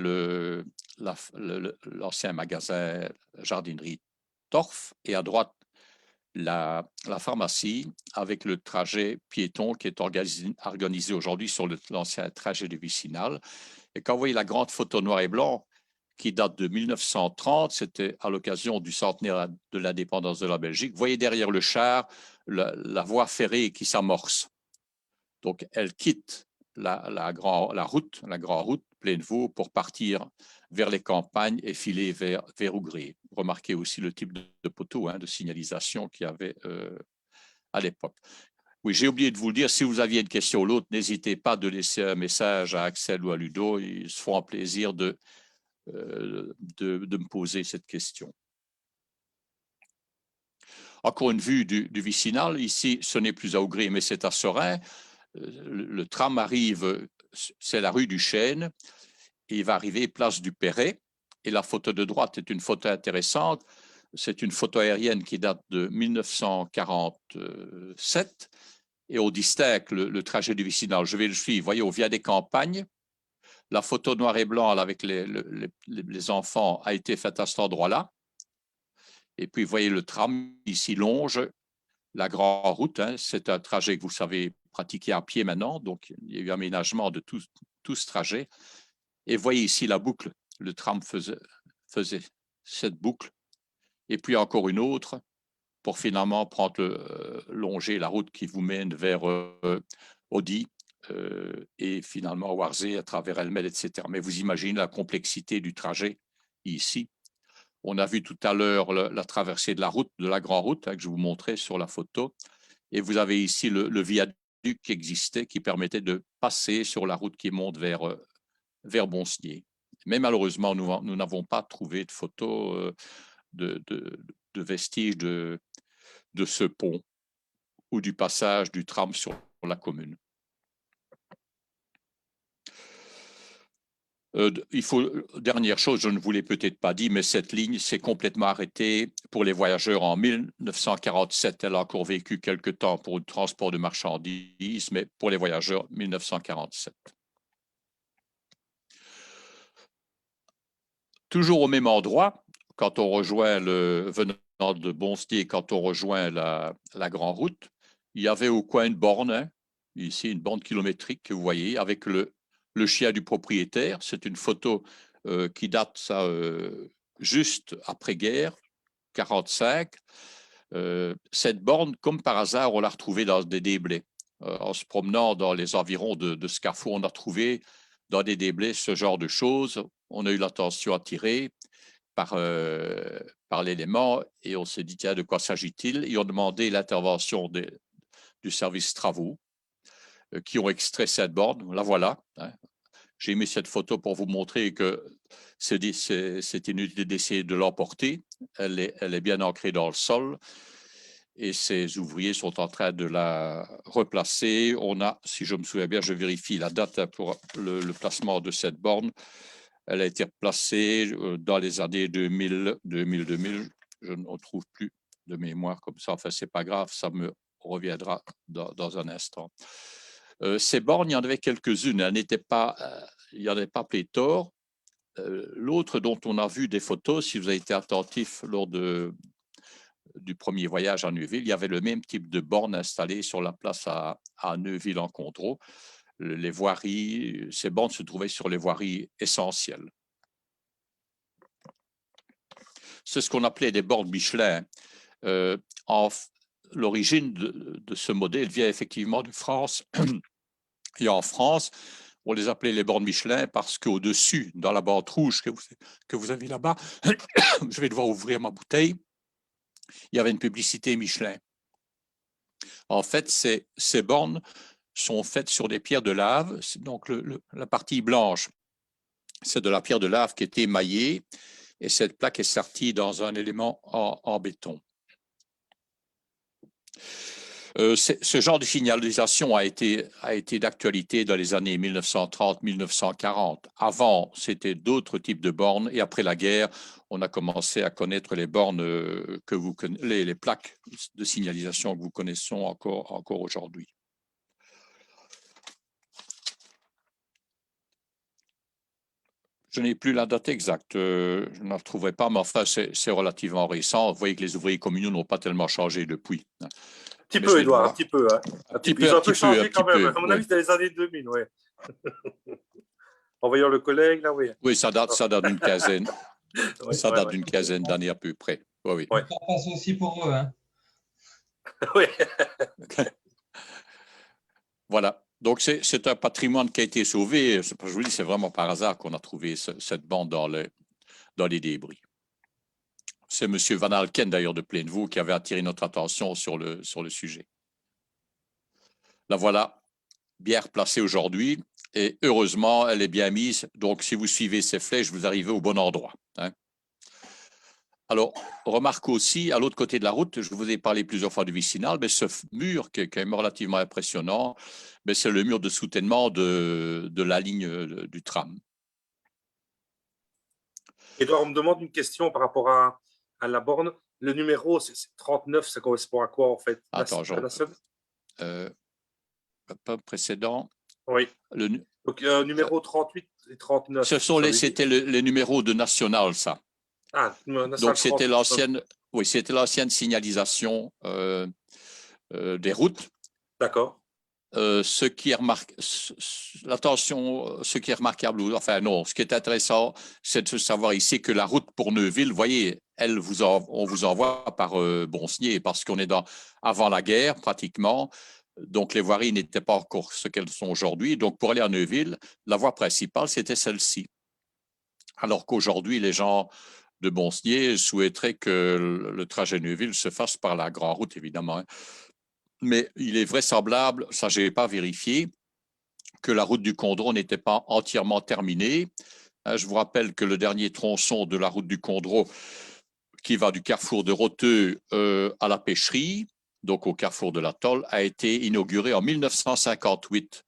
l'ancien magasin jardinerie Torf et à droite, la pharmacie avec le trajet piéton qui est organisé aujourd'hui sur l'ancien trajet du vicinal. Et quand vous voyez la grande photo noir et blanc qui date de 1930, c'était à l'occasion du centenaire de l'indépendance de la Belgique, vous voyez derrière le char la voie ferrée qui s'amorce. Donc, elle quitte la grande route Plainevaux pour partir vers les campagnes et filer vers Ougré. Remarquez aussi le type de poteau de signalisation qu'il y avait à l'époque. Oui, j'ai oublié de vous le dire, si vous aviez une question ou l'autre, n'hésitez pas de laisser un message à Axel ou à Ludo, ils se feront plaisir de me poser cette question. Encore une vue du vicinal, ici ce n'est plus à Ougré mais c'est à Serein. Le tram arrive, c'est la rue du Chêne, et il va arriver place du Perret. Et la photo de droite est une photo intéressante. C'est une photo aérienne qui date de 1947. Et on distingue le trajet du vicinal. Je vais le suivre. Vous voyez, on vient des campagnes. La photo noir et blanc avec les enfants a été faite à cet endroit-là. Et puis, vous voyez, le tram ici longe la grande route. C'est un trajet que vous savez pratiquer à pied maintenant. Donc, il y a eu aménagement de tout ce trajet. Et vous voyez ici la boucle. Le tram faisait cette boucle. Et puis encore une autre pour finalement longer la route qui vous mène vers Audi et finalement Warzé à travers Elmel, etc. Mais vous imaginez la complexité du trajet ici. On a vu tout à l'heure la traversée de la route, de la grande route que je vous montrais sur la photo. Et vous avez ici le viaduc qui existait, qui permettait de passer sur la route qui monte vers Boncenier. Mais malheureusement, nous n'avons pas trouvé de photos de vestiges de ce pont ou du passage du tram sur la commune. Dernière chose, je ne vous l'ai peut-être pas dit, mais cette ligne s'est complètement arrêtée pour les voyageurs en 1947. Elle a encore vécu quelque temps pour le transport de marchandises, mais pour les voyageurs, 1947. Toujours au même endroit, quand on rejoint venant de Boncenier, quand on rejoint la grande route, il y avait au coin une borne, ici une borne kilométrique que vous voyez, avec le chien du propriétaire. C'est une photo qui date ça juste après-guerre, 45. Cette borne, comme par hasard, on l'a retrouvée dans des déblais. En se promenant dans les environs de ce carrefour, on a trouvé dans des déblais ce genre de choses. On a eu l'attention attirée par l'élément et on s'est dit, tiens, de quoi s'agit-il? Ils ont demandé l'intervention du service travaux qui ont extrait cette borne. La voilà. J'ai mis cette photo pour vous montrer que c'est inutile d'essayer de l'emporter. Elle est bien ancrée dans le sol et ces ouvriers sont en train de la replacer. On a, si je me souviens bien, je vérifie la date pour le placement de cette borne. Elle a été placée dans les années 2000. Je ne retrouve plus de mémoire comme ça. Enfin, c'est pas grave, ça me reviendra dans un instant. Ces bornes, il y en avait quelques-unes, il n'y en avait pas pléthore. L'autre dont on a vu des photos, si vous avez été attentif lors du premier voyage à Neuville, il y avait le même type de borne installée sur la place à Neuville-en-Condroz. Les voiries, ces bornes se trouvaient sur les voiries essentielles. C'est ce qu'on appelait des bornes Michelin. L'origine de ce modèle vient effectivement de France. Et en France, on les appelait les bornes Michelin parce qu'au-dessus, dans la bande rouge que vous avez là-bas, je vais devoir ouvrir ma bouteille, il y avait une publicité Michelin. En fait, ces bornes sont faites sur des pierres de lave. Donc, la partie blanche, c'est de la pierre de lave qui est émaillée et cette plaque est sortie dans un élément en béton. Ce genre de signalisation a été d'actualité dans les années 1930-1940. Avant, c'était d'autres types de bornes et après la guerre, on a commencé à connaître les bornes les plaques de signalisation que vous connaissez encore aujourd'hui. Je n'ai plus la date exacte, je ne la retrouverai pas, mais enfin, c'est relativement récent. Vous voyez que les ouvriers communaux n'ont pas tellement changé depuis. Un petit peu, Édouard, un petit peu. Hein. Ils ont un peu changé quand même. À mon avis, c'était les années 2000, oui. En voyant le collègue, là, oui. Oui, ça date d'une quinzaine. Ça date d'une quinzaine d'années à peu près. Oui. Ça passe aussi pour eux. Hein. Oui. Voilà. Donc, c'est un patrimoine qui a été sauvé. Je vous dis, c'est vraiment par hasard qu'on a trouvé cette bande dans les débris. C'est M. Van Alken, d'ailleurs, de Plainevaux, qui avait attiré notre attention sur le sujet. La voilà, bien replacée aujourd'hui. Et heureusement, elle est bien mise. Donc, si vous suivez ces flèches, vous arrivez au bon endroit. Hein. Alors, remarque aussi, à l'autre côté de la route, je vous ai parlé plusieurs fois du vicinal, mais ce mur qui est quand même relativement impressionnant, c'est le mur de soutènement de la ligne du tram. Edouard, on me demande une question par rapport à la borne. Le numéro, c'est 39, ça correspond à quoi en fait? Attends, pas précédent. Oui. Donc, numéro 38 et 39. C'était les numéros de national, ça. Ah, donc, c'était l'ancienne signalisation des routes. D'accord. Ce qui est remarquable, enfin non, ce qui est intéressant, c'est de savoir ici que la route pour Neuville, vous voyez, on vous envoie par Bonsnier parce qu'on est avant la guerre pratiquement. Donc, les voiries n'étaient pas encore ce qu'elles sont aujourd'hui. Donc, pour aller à Neuville, la voie principale, c'était celle-ci. Alors qu'aujourd'hui, les gens de Bonsnier souhaiteraient que le trajet Neuville se fasse par la grande route, évidemment. Hein. Mais il est vraisemblable, ça je n'ai pas vérifié, que la route du Condroz n'était pas entièrement terminée. Je vous rappelle que le dernier tronçon de la route du Condroz, qui va du carrefour de Roteux à la pêcherie, donc au carrefour de la Tolle, a été inauguré en 1958.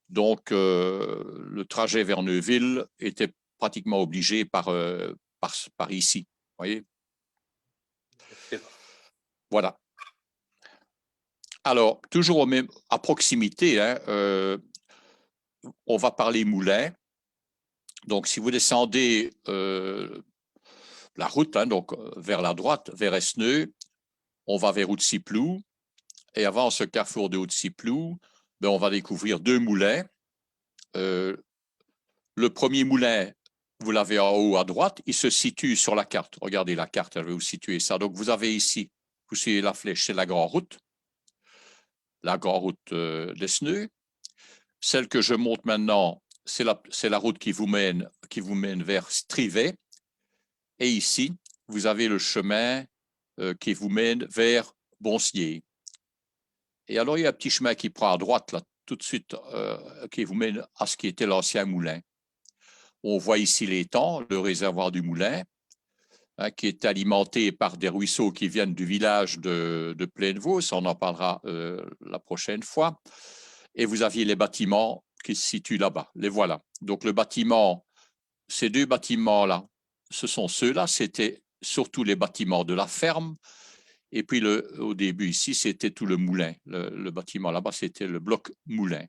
Donc, le trajet vers Neuville était pratiquement obligé par ici. Vous voyez? Voilà. Alors, toujours à proximité, hein, on va parler moulin. Donc, si vous descendez la route, hein, donc vers la droite, vers Esneux, on va vers Outsiplou. Et avant ce carrefour de Outsiplou, on va découvrir deux moulins. Le premier moulin, vous l'avez en haut à droite, il se situe sur la carte. Regardez la carte, je vais vous situer ça. Donc, vous avez ici, vous suivez la flèche, c'est la grande route. La grande route d'Esneux. Celle que je montre maintenant, c'est la route qui vous mène vers Strivet. Et ici, vous avez le chemin qui vous mène vers Bonsnier. Et alors, il y a un petit chemin qui prend à droite, là, tout de suite, qui vous mène à ce qui était l'ancien moulin. On voit ici l'étang, le réservoir du moulin, hein, qui est alimenté par des ruisseaux qui viennent du village de Plainevaux. Ça, on en parlera la prochaine fois. Et vous aviez les bâtiments qui se situent là-bas. Les voilà. Donc, ces deux bâtiments-là, ce sont ceux-là. C'était surtout les bâtiments de la ferme Et puis, au début, ici, c'était tout le moulin. Le bâtiment là-bas, c'était le bloc moulin.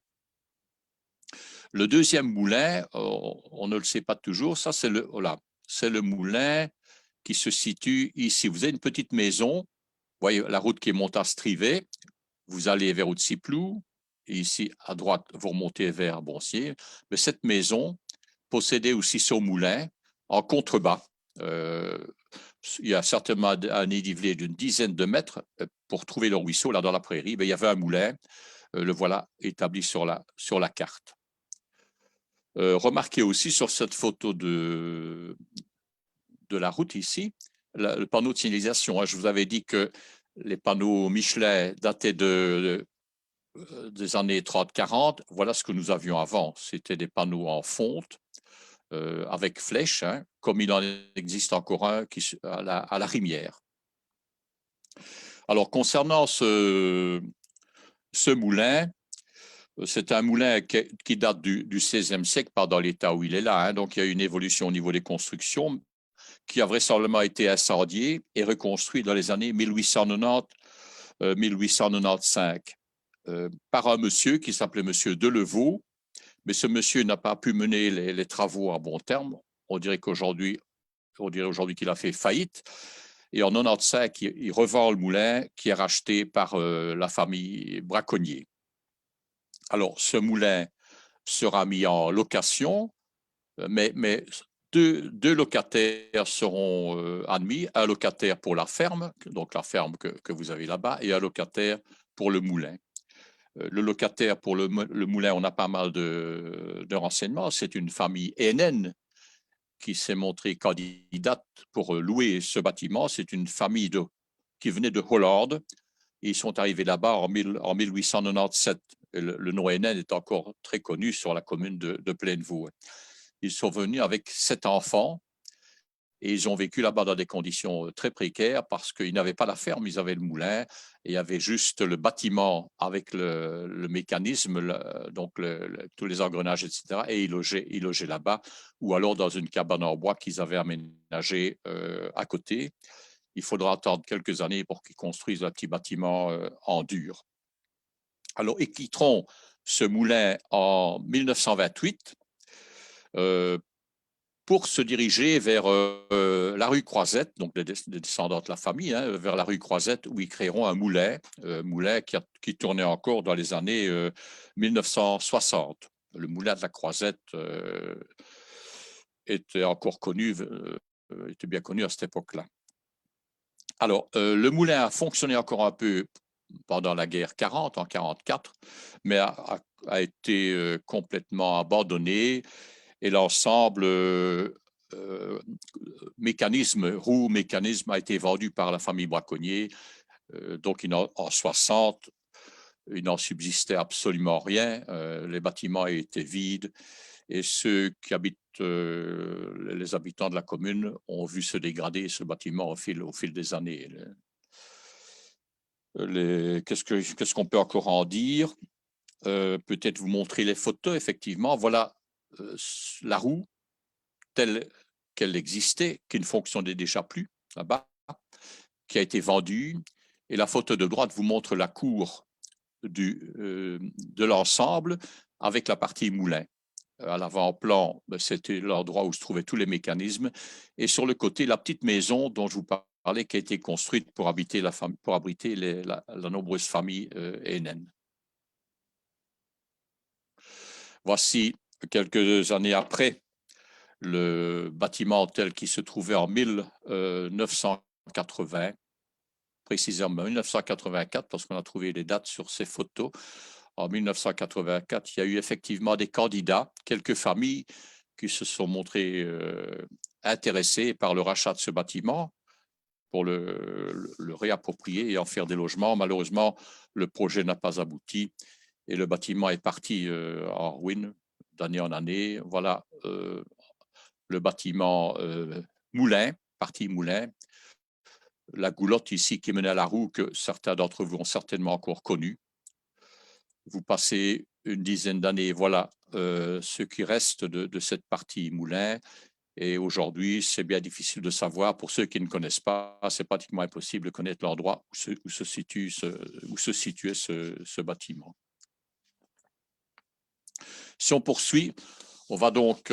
Le deuxième moulin, on ne le sait pas toujours, ça, c'est le moulin qui se situe ici. Vous avez une petite maison, vous voyez la route qui monte à Strivet, vous allez vers Outsiplou, et ici, à droite, vous remontez vers Boncier. Mais cette maison possédait aussi son moulin en contrebas. Il y a certainement un dénivelé d'une dizaine de mètres pour trouver le ruisseau, là, dans la prairie. Mais il y avait un moulin, le voilà établi sur la carte. Remarquez aussi sur cette photo de la route ici, le panneau de signalisation. Je vous avais dit que les panneaux Michelin dataient des années 30-40. Voilà ce que nous avions avant. C'était des panneaux en fonte avec flèches, hein, comme il en existe encore un à la Rimière. Alors, concernant ce moulin, c'est un moulin qui date du XVIe siècle, pas dans l'état où il est là. Hein. Donc, il y a eu une évolution au niveau des constructions qui a vraisemblablement été incendié et reconstruit dans les années 1890-1895 par un monsieur qui s'appelait Monsieur Delevaux. Mais ce monsieur n'a pas pu mener les travaux à bon terme. On dirait aujourd'hui qu'il a fait faillite. Et en 95, il revend le moulin qui est racheté par la famille Braconnier. Alors, ce moulin sera mis en location, mais deux locataires seront admis, un locataire pour la ferme, donc la ferme que vous avez là-bas, et un locataire pour le moulin. Le locataire pour le moulin, on a pas mal de renseignements. C'est une famille hainaine qui s'est montrée candidate pour louer ce bâtiment. C'est une famille qui venait de Hollande. Ils sont arrivés là-bas en 1897. Le nom hainaine est encore très connu sur la commune de Plainevaux. Ils sont venus avec 7 enfants et ils ont vécu là-bas dans des conditions très précaires parce qu'ils n'avaient pas la ferme, ils avaient le moulin et il y avait juste le bâtiment avec le mécanisme, donc tous les engrenages, etc. Et ils logeaient là-bas ou alors dans une cabane en bois qu'ils avaient aménagée à côté. Il faudra attendre quelques années pour qu'ils construisent un petit bâtiment en dur. Alors, ils quitteront ce moulin en 1928 pour se diriger vers la rue Croisette, donc les descendants de la famille, hein, vers la rue Croisette, où ils créeront un moulin qui tournait encore dans les années 1960. Le moulin de la Croisette était encore connu, était bien connu à cette époque-là. Alors, le moulin a fonctionné encore un peu pendant la guerre 40, en 44, mais a été complètement abandonné et l'ensemble mécanisme a été vendu par la famille Braconnier. Donc, en 60, il n'en subsistait absolument rien. Les bâtiments étaient vides et ceux qui habitent, les habitants de la commune ont vu se dégrader ce bâtiment au fil des années. Qu'est-ce qu'on peut encore en dire? Peut-être vous montrer les photos, effectivement. Voilà la roue telle qu'elle existait, qui ne fonctionnait déjà plus là-bas, qui a été vendue. Et la photo de droite vous montre la cour de l'ensemble avec la partie moulin. À l'avant-plan, c'était l'endroit où se trouvaient tous les mécanismes. Et sur le côté, la petite maison dont je vous parlais, qui a été construite pour abriter la nombreuse famille hainaine. Voici quelques années après le bâtiment tel qu'il se trouvait en 1980, précisément 1984, parce qu'on a trouvé les dates sur ces photos. En 1984, il y a eu effectivement des candidats, quelques familles qui se sont montrées intéressées par le rachat de ce bâtiment pour le réapproprier et en faire des logements. Malheureusement, le projet n'a pas abouti et le bâtiment est parti en ruine d'année en année. Voilà le bâtiment moulin, partie moulin. La goulotte ici qui menait à la roue que certains d'entre vous ont certainement encore connue. Vous passez une dizaine d'années, voilà ce qui reste de cette partie moulin. Et aujourd'hui, c'est bien difficile de savoir. Pour ceux qui ne connaissent pas, c'est pratiquement impossible de connaître l'endroit où se situait ce bâtiment. Si on poursuit, on va donc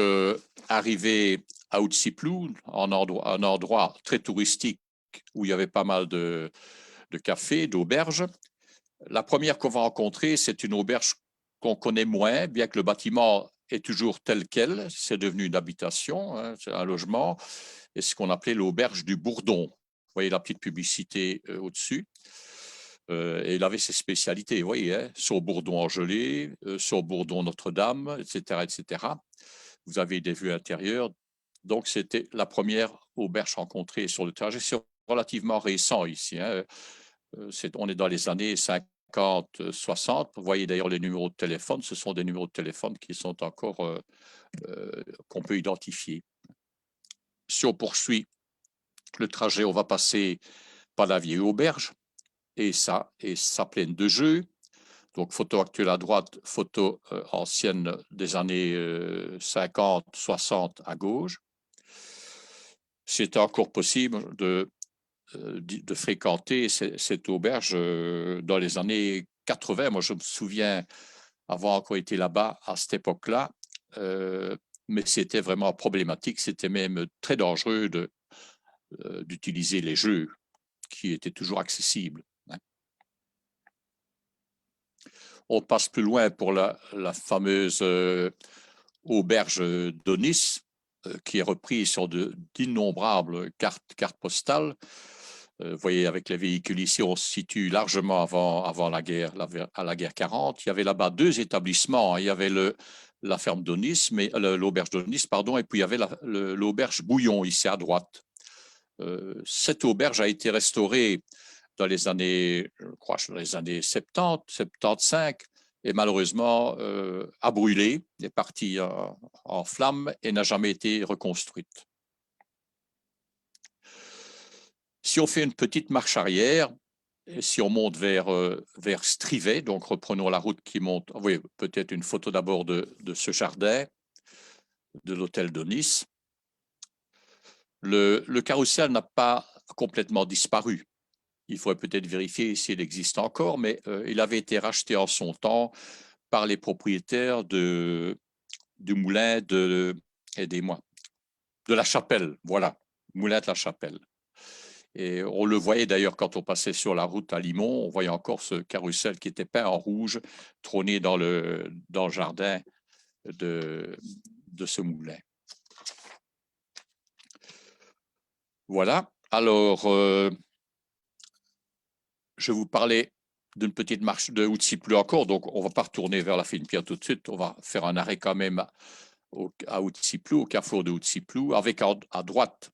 arriver à Utsiplou, un endroit très touristique où il y avait pas mal de cafés, d'auberges. La première qu'on va rencontrer, c'est une auberge qu'on connaît moins, bien que le bâtiment est toujours tel quel. C'est devenu une habitation, hein, c'est un logement, et ce qu'on appelait l'auberge du Bourdon. Vous voyez la petite publicité au-dessus. Et il avait ses spécialités, vous voyez, hein, sur Bourdon en gelée, sur Bourdon Notre-Dame, etc., etc. Vous avez des vues intérieures. Donc, c'était la première auberge rencontrée sur le trajet. C'est relativement récent ici. Hein. On est dans les années 50, 60. Vous voyez d'ailleurs les numéros de téléphone. Ce sont des numéros de téléphone qui sont encore, qu'on peut identifier. Si on poursuit le trajet, on va passer par la vieille auberge et sa plaine de jeu. Donc, photo actuelle à droite, photo ancienne des années 50, 60 à gauche. C'était encore possible de fréquenter cette auberge dans les années 80. Moi, je me souviens avoir encore été là-bas à cette époque-là, mais c'était vraiment problématique. C'était même très dangereux d'utiliser les jeux qui étaient toujours accessibles. On passe plus loin pour la fameuse auberge d'Onis, qui est reprise sur d'innombrables cartes postales. Vous voyez, avec les véhicules ici, on se situe largement avant la guerre, à la guerre 40. Il y avait là-bas 2 établissements. Il y avait la ferme d'Onis, l'auberge d'Onis, pardon, et puis il y avait l'auberge Bouillon, ici à droite. Cette auberge a été restaurée dans les années, je crois, dans les années 70, 75, et malheureusement a brûlé, est partie en flammes et n'a jamais été reconstruite. Si on fait une petite marche arrière, et si on monte vers Strivet, donc reprenons la route qui monte, oui, peut-être une photo d'abord de ce jardin, de l'hôtel de Nice. Le carrousel n'a pas complètement disparu. Il faudrait peut-être vérifier s'il existe encore, mais il avait été racheté en son temps par les propriétaires du moulin aidez-moi, de la Chapelle, voilà, moulin de la Chapelle. Et on le voyait d'ailleurs quand on passait sur la route à Limon, on voyait encore ce carrousel qui était peint en rouge, trôné dans le jardin de ce moulin. Voilà, alors je vous parlais d'une petite marche de Utsiplou encore, donc on ne va pas retourner vers la Fine-Pierre tout de suite, on va faire un arrêt quand même à Utsiplou, au carrefour de Utsiplou, avec à droite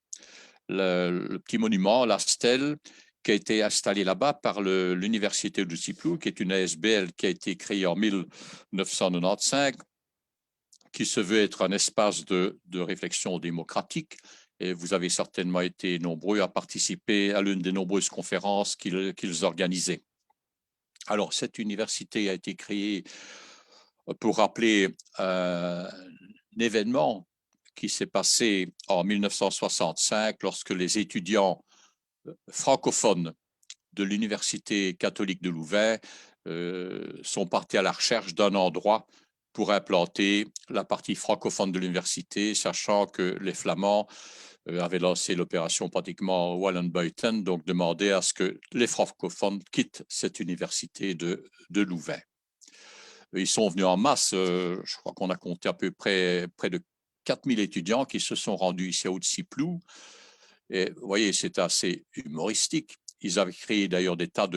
le petit monument, la stèle, qui a été installée là-bas par l'université d'Utsiplou, qui est une ASBL qui a été créée en 1995, qui se veut être un espace de réflexion démocratique. Et vous avez certainement été nombreux à participer à l'une des nombreuses conférences qu'ils organisaient. Alors, cette université a été créée pour rappeler un événement qui s'est passé en 1965 lorsque les étudiants francophones de l'Université catholique de Louvain sont partis à la recherche d'un endroit pour implanter la partie francophone de l'université, sachant que les Flamands avaient lancé l'opération pratiquement Wallenbuiten, donc demandé à ce que les francophones quittent cette université de Louvain. Ils sont venus en masse, je crois qu'on a compté à peu près de 4000 étudiants qui se sont rendus ici à Utsiplou. Et vous voyez, c'est assez humoristique. Ils avaient créé d'ailleurs des tas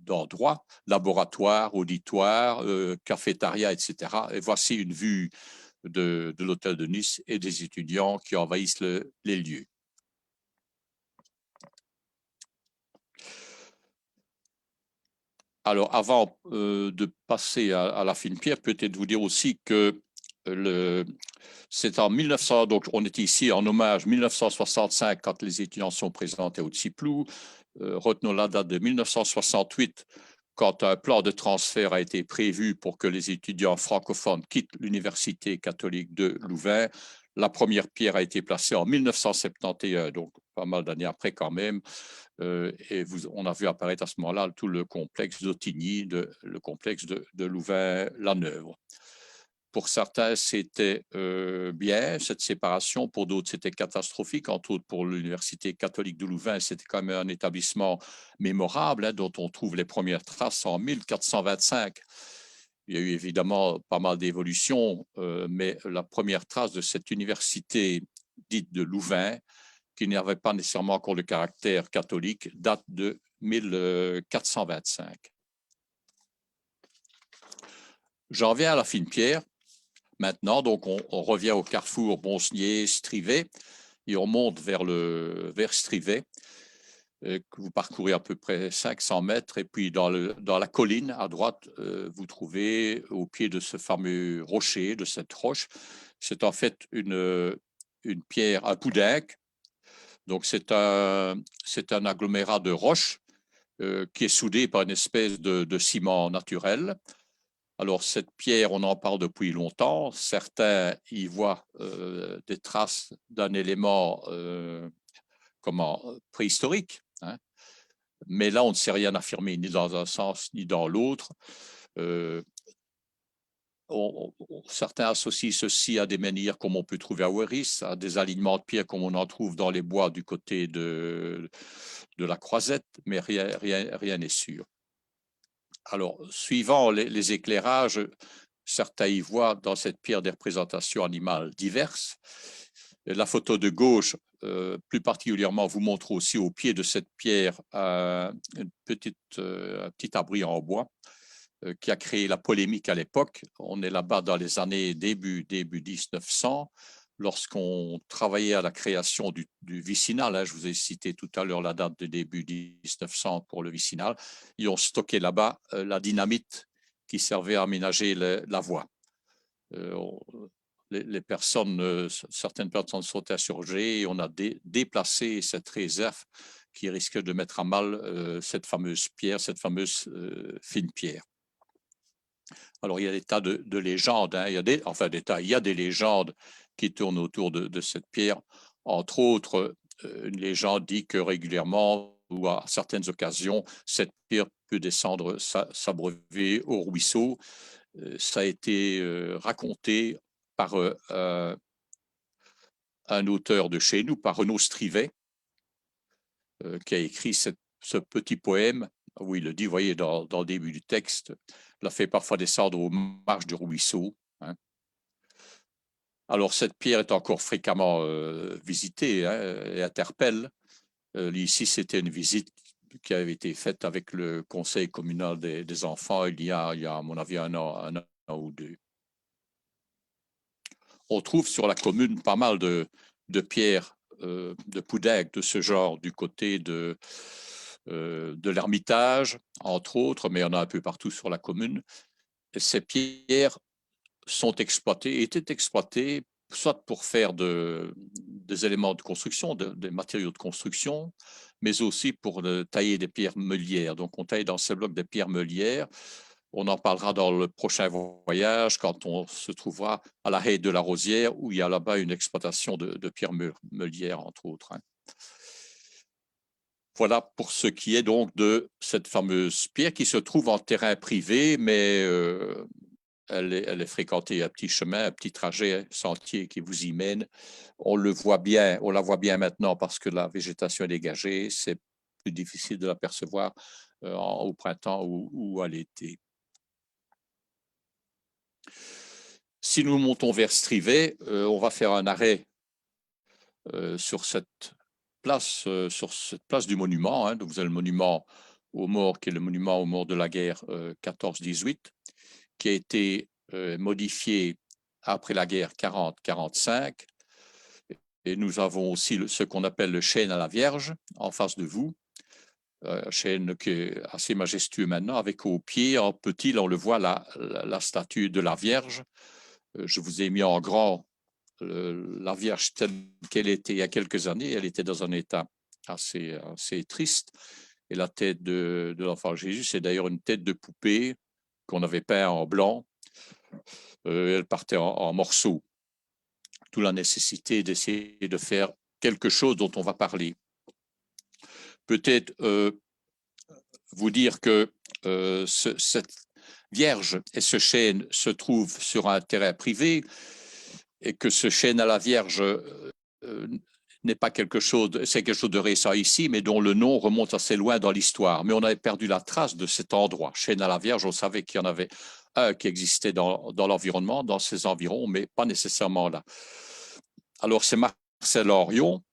d'endroits, laboratoires, auditoires, cafétérias, etc. Et voici une vue de l'hôtel de Nice et des étudiants qui envahissent les lieux. Alors, avant de passer à la Fine-Pierre, peut-être vous dire aussi que c'est en 1900, donc on est ici en hommage 1965 quand les étudiants sont présentés au Utsiplou. Retenons la date de 1968 quand un plan de transfert a été prévu pour que les étudiants francophones quittent l'Université catholique de Louvain, la première pierre a été placée en 1971, donc pas mal d'années après quand même. Et on a vu apparaître à ce moment-là tout le complexe d'Autigny, le complexe de Louvain-la-Neuve. Pour certains, c'était bien, cette séparation. Pour d'autres, c'était catastrophique. Entre autres, pour l'Université catholique de Louvain, c'était quand même un établissement mémorable, hein, dont on trouve les premières traces en 1425. Il y a eu évidemment pas mal d'évolutions, mais la première trace de cette université dite de Louvain, qui n'avait pas nécessairement encore le caractère catholique, date de 1425. J'en viens à la fine pierre. Maintenant, donc, on revient au carrefour Bonsnier-Strivet et on monte vers Strivet, que vous parcourez à peu près 500 mètres. Et puis, dans la colline à droite, vous trouvez au pied de ce fameux rocher, de cette roche, c'est en fait une pierre, un poudinque. Donc, c'est un agglomérat de roches qui est soudé par une espèce de ciment naturel. Alors, cette pierre, on en parle depuis longtemps. Certains y voient des traces d'un élément préhistorique. Hein. Mais là, on ne sait rien affirmer, ni dans un sens, ni dans l'autre. Certains associent ceci à des menhirs comme on peut trouver à Ouéris, à des alignements de pierres comme on en trouve dans les bois du côté de la Croisette, mais rien n'est sûr. Alors, suivant les éclairages, certains y voient dans cette pierre des représentations animales diverses. La photo de gauche, plus particulièrement, vous montre aussi au pied de cette pierre un petit abri en bois qui a créé la polémique à l'époque. On est là-bas dans les années début 1900, lorsqu'on travaillait à la création du vicinal. Hein, je vous ai cité tout à l'heure la date de début 1900 pour le vicinal. Ils ont stocké là-bas la dynamite qui servait à aménager la voie. Certaines personnes sont insurgées et on a déplacé cette réserve qui risque de mettre à mal cette fameuse pierre, cette fameuse fine pierre. Alors, il y a des tas de légendes, hein. Il y a des légendes qui tournent autour de cette pierre. Entre autres, une légende dit que régulièrement ou à certaines occasions, cette pierre peut descendre s'abreuver au ruisseau. Ça a été raconté par un auteur de chez nous, par Renaud Strivet, qui a écrit ce petit poème où il le dit, vous voyez, dans le début du texte, la fait parfois descendre aux marges du ruisseau. Hein. Alors, cette pierre est encore fréquemment visitée et interpelle. Ici, c'était une visite qui avait été faite avec le conseil communal des enfants il y a, à mon avis, un an ou deux. On trouve sur la commune pas mal de pierres de poudingue de ce genre du côté de l'Ermitage, entre autres, mais il y en a un peu partout sur la commune. Et ces pierres étaient exploitées soit pour faire des éléments de construction, des matériaux de construction, mais aussi pour tailler des pierres meulières. Donc, on taille dans ces blocs des pierres meulières. On en parlera dans le prochain voyage quand on se trouvera à la haie de la Rosière où il y a là-bas une exploitation de pierres meulières, entre autres. Hein. Voilà pour ce qui est donc de cette fameuse pierre qui se trouve en terrain privé, mais elle est fréquentée à petit chemin, un petit trajet, sentier qui vous y mène. On la voit bien maintenant parce que la végétation est dégagée. C'est plus difficile de l'apercevoir au printemps ou à l'été. Si nous montons vers Strivet, on va faire un arrêt sur cette place du monument. Hein. Donc vous avez le monument aux morts, qui est le monument aux morts de la guerre 14-18, qui a été modifié après la guerre 40-45. Et nous avons aussi ce qu'on appelle le chêne à la Vierge en face de vous. Chêne qui est assez majestueux maintenant, avec au pied, en petit, là, on le voit, la statue de la Vierge. Je vous ai mis en grand la Vierge telle qu'elle était il y a quelques années. Elle était dans un état assez triste. Et la tête de l'enfant Jésus, c'est d'ailleurs une tête de poupée qu'on avait peint en blanc. Elle partait en morceaux. D'où la nécessité d'essayer de faire quelque chose dont on va parler. Peut-être vous dire que cette Vierge et ce chêne se trouvent sur un terrain privé et que ce chêne à la Vierge n'est pas quelque chose, c'est quelque chose de récent ici, mais dont le nom remonte assez loin dans l'histoire. Mais on avait perdu la trace de cet endroit. Chêne à la Vierge, on savait qu'il y en avait un qui existait dans l'environnement, dans ces environs, mais pas nécessairement là. Alors c'est Marcel Orion,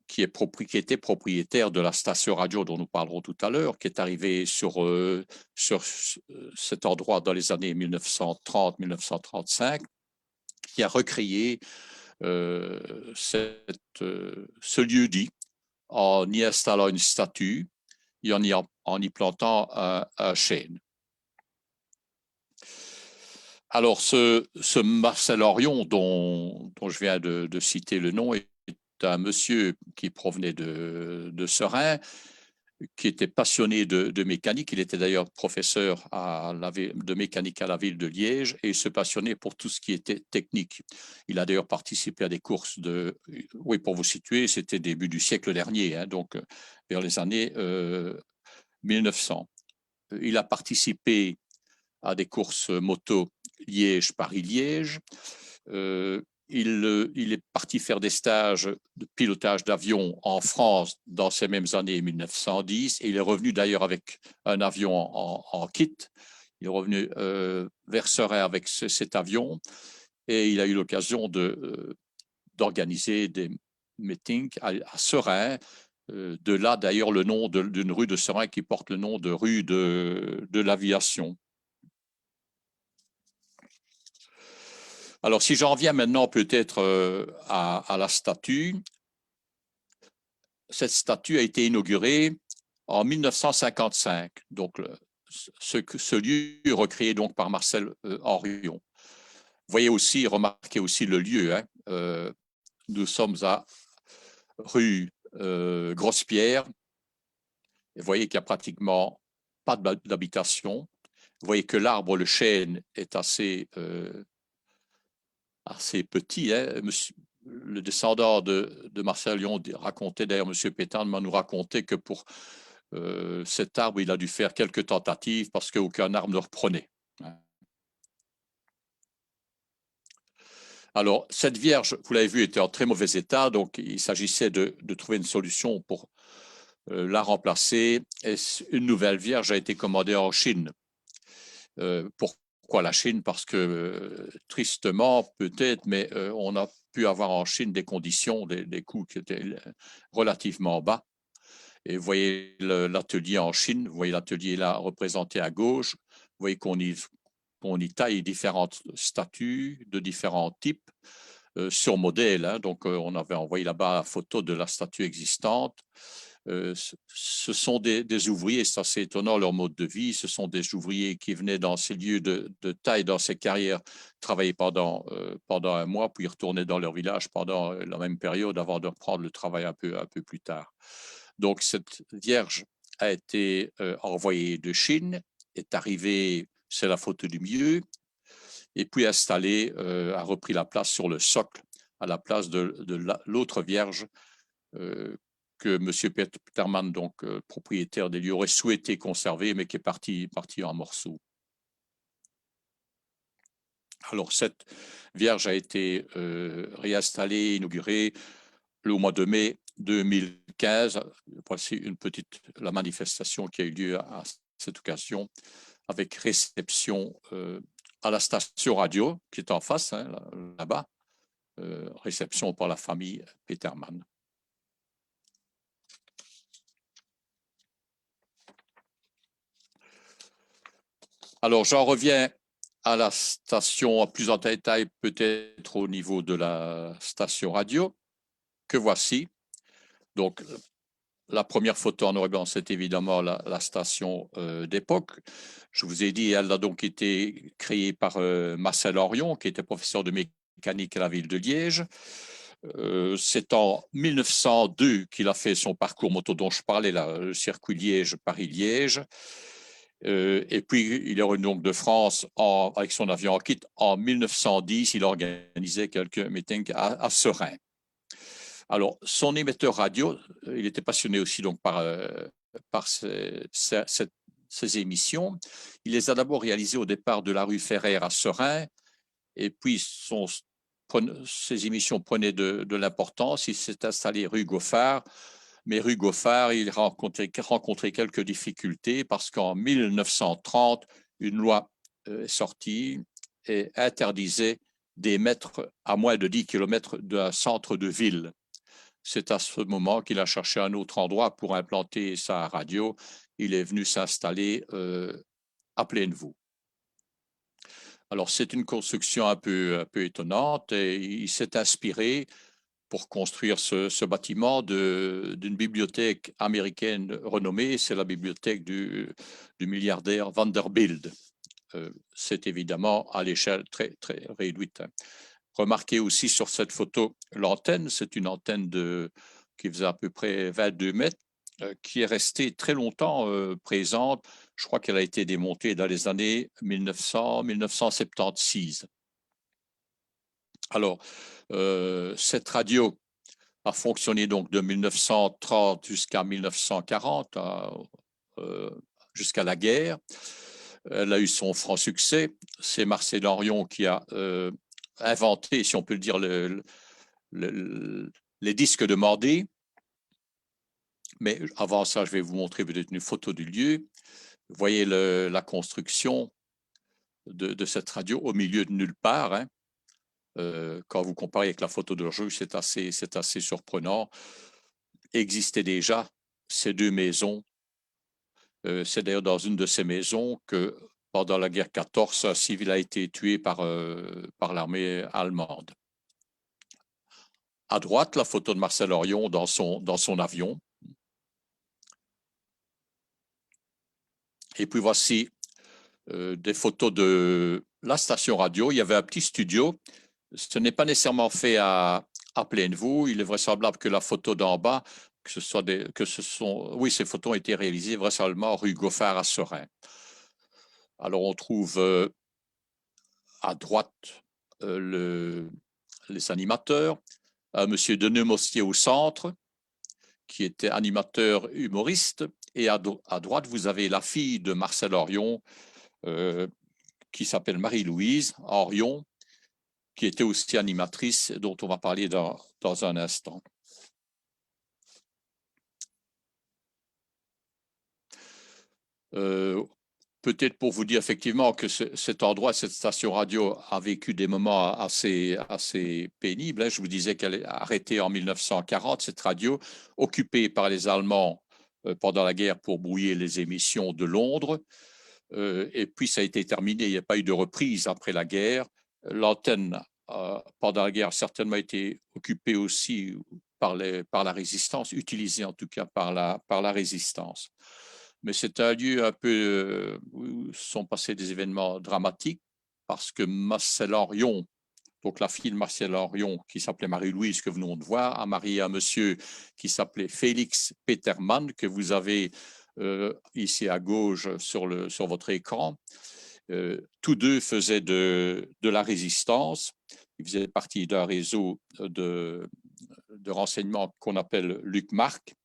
qui était propriétaire de la station radio dont nous parlerons tout à l'heure, qui est arrivé sur cet endroit dans les années 1930-1935, qui a recréé ce lieu-dit en y installant une statue et en y plantant un chêne. Alors, ce Marcel Orion, dont je viens de citer le nom, est un monsieur qui provenait de Serein, qui était passionné de mécanique. Il était d'ailleurs professeur de mécanique à la ville de Liège et il se passionnait pour tout ce qui était technique. Il a d'ailleurs participé à des courses oui, pour vous situer, c'était début du siècle dernier, hein, donc vers les années 1900. Il a participé à des courses moto Liège-Paris-Liège. Il est parti faire des stages de pilotage d'avion en France dans ces mêmes années 1910 et il est revenu d'ailleurs avec un avion en kit. Il est revenu vers Serein avec cet avion et il a eu l'occasion d'organiser des meetings à Serein. De là d'ailleurs le nom d'une rue de Serein qui porte le nom de rue de l'aviation. Alors, si j'en viens maintenant peut-être à la statue, cette statue a été inaugurée en 1955, donc ce lieu est recréé donc par Marcel Orion. Vous voyez aussi, remarquez aussi le lieu, hein, nous sommes à rue Grosse-Pierre, vous voyez qu'il n'y a pratiquement pas d'habitation, vous voyez que l'arbre, le chêne, est assez petit. Hein. Le descendant de Marcel Orion racontait, d'ailleurs, M. Pétain nous racontait que pour cet arbre, il a dû faire quelques tentatives parce qu'aucun arbre ne reprenait. Alors, cette Vierge, vous l'avez vu, était en très mauvais état, donc il s'agissait de trouver une solution pour la remplacer. Et une nouvelle Vierge a été commandée en Chine. Pourquoi la Chine? Parce que, tristement, peut-être, mais on a pu avoir en Chine des conditions, des coûts qui étaient relativement bas. Et vous voyez l'atelier en Chine, vous voyez l'atelier là représenté à gauche, vous voyez qu'on y taille différentes statues de différents types sur modèle. Hein. Donc, on avait envoyé là-bas la photo de la statue existante. Ce sont des ouvriers, c'est assez étonnant leur mode de vie, ce sont des ouvriers qui venaient dans ces lieux de taille, dans ces carrières, travailler pendant un mois, puis retourner dans leur village pendant la même période avant de reprendre le travail un peu plus tard. Donc cette Vierge a été envoyée de Chine, est arrivée, c'est la photo du milieu, et puis installée, a repris la place sur le socle, à la place de l'autre Vierge que M. Petermann, donc propriétaire des lieux, aurait souhaité conserver, mais qui est parti en morceaux. Alors, cette Vierge a été réinstallée, inaugurée au mois de mai 2015. Voici la manifestation qui a eu lieu à cette occasion, avec réception à la station radio, qui est en face, hein, là-bas, réception par la famille Petermann. Alors, j'en reviens à la station plus en détail, peut-être au niveau de la station radio, que voici. Donc, la première photo en noir et blanc, c'est évidemment la station d'époque. Je vous ai dit, elle a donc été créée par Marcel Orion, qui était professeur de mécanique à la ville de Liège. C'est en 1902 qu'il a fait son parcours moto dont je parlais, là, le circuit Liège-Paris-Liège. Et puis, il est revenu donc de France avec son avion en kit. En 1910, il organisait quelques meetings à Serein. Alors, son émetteur radio, il était passionné aussi donc par ces émissions. Il les a d'abord réalisées au départ de la rue Ferrer à Serein, et puis ces émissions prenaient de l'importance. Il s'est installé rue Goffard, mais rue Goffard, il rencontrait quelques difficultés parce qu'en 1930, une loi est sortie et interdisait d'émettre à moins de 10 km d'un centre de ville. C'est à ce moment qu'il a cherché un autre endroit pour implanter sa radio. Il est venu s'installer à Plainevaux. Alors, c'est une construction un peu étonnante et il s'est inspiré pour construire ce bâtiment d'une bibliothèque américaine renommée. C'est la bibliothèque du milliardaire Vanderbilt. C'est évidemment à l'échelle très, très réduite. Remarquez aussi sur cette photo l'antenne. C'est une antenne qui faisait à peu près 22 mètres, qui est restée très longtemps présente. Je crois qu'elle a été démontée dans les années 1900-1976. Alors, cette radio a fonctionné donc de 1930 jusqu'à 1940, jusqu'à la guerre. Elle a eu son franc succès. C'est Marcel Henrion qui a inventé, si on peut le dire, les disques de Mordé. Mais avant ça, je vais vous montrer peut-être une photo du lieu. Vous voyez la construction de cette radio au milieu de nulle part. Hein. Quand vous comparez avec la photo d'aujourd'hui, c'est assez surprenant. Existaient déjà ces deux maisons. C'est d'ailleurs dans une de ces maisons que, pendant la guerre 14, un civil a été tué par l'armée allemande. À droite, la photo de Marcel Henrion dans son avion. Et puis voici des photos de la station radio. Il y avait un petit studio. Ce n'est pas nécessairement fait à Plainevaux. Il est vraisemblable que la photo d'en bas, oui, ces photos ont été réalisées vraisemblablement rue Goffard à Serein. Alors, on trouve à droite les animateurs, monsieur Denis Mostier au centre, qui était animateur humoriste, et à droite, vous avez la fille de Marcel Henrion, qui s'appelle Marie-Louise Henrion, qui était aussi animatrice, dont on va parler dans un instant. Peut-être pour vous dire effectivement que cet endroit, cette station radio a vécu des moments assez pénibles. Hein. Je vous disais qu'elle est arrêtée en 1940, cette radio, occupée par les Allemands pendant la guerre pour brouiller les émissions de Londres. Et puis ça a été terminé, il n'y a pas eu de reprise après la guerre. L'antenne, pendant la guerre, a certainement été occupée aussi par la résistance, utilisée en tout cas par la résistance. Mais c'est un lieu un peu où sont passés des événements dramatiques parce que Marcel Henrion, donc la fille de Marcel Henrion, qui s'appelait Marie-Louise, que nous venons de voir, a marié un monsieur qui s'appelait Félix Petermann, que vous avez ici à gauche sur votre écran. Tous deux faisaient de la résistance. Ils faisaient partie d'un réseau de renseignement qu'on appelle Luc Marc.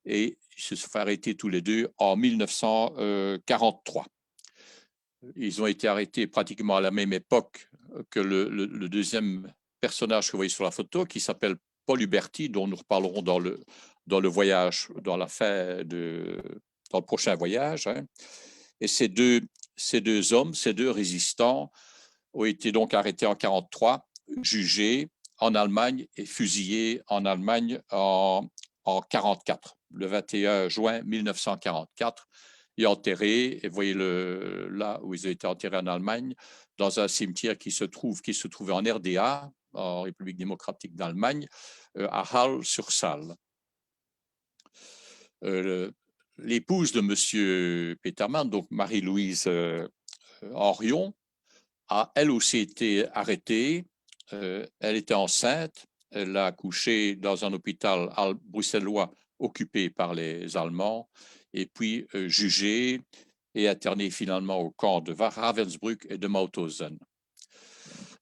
Et ils se sont fait arrêter tous les deux en 1943. Ils ont été arrêtés pratiquement à la même époque que le deuxième personnage que vous voyez sur la photo, qui s'appelle Paul Huberti, dont nous reparlerons dans le voyage, dans le prochain voyage. Hein. Et ces deux hommes, ces deux résistants, ont été donc arrêtés en 1943, jugés en Allemagne et fusillés en Allemagne en 1944, le 21 juin 1944, et enterrés, et vous voyez là où ils ont été enterrés en Allemagne, dans un cimetière qui se trouvait en RDA, en République démocratique d'Allemagne, à Halle-sur-Saale. L'épouse de M. Petermann, donc Marie-Louise Henrion, a elle aussi été arrêtée. Elle était enceinte Elle a accouché dans un hôpital bruxellois occupé par les Allemands, et puis jugée et internée finalement au camp de Ravensbrück et de Mauthausen.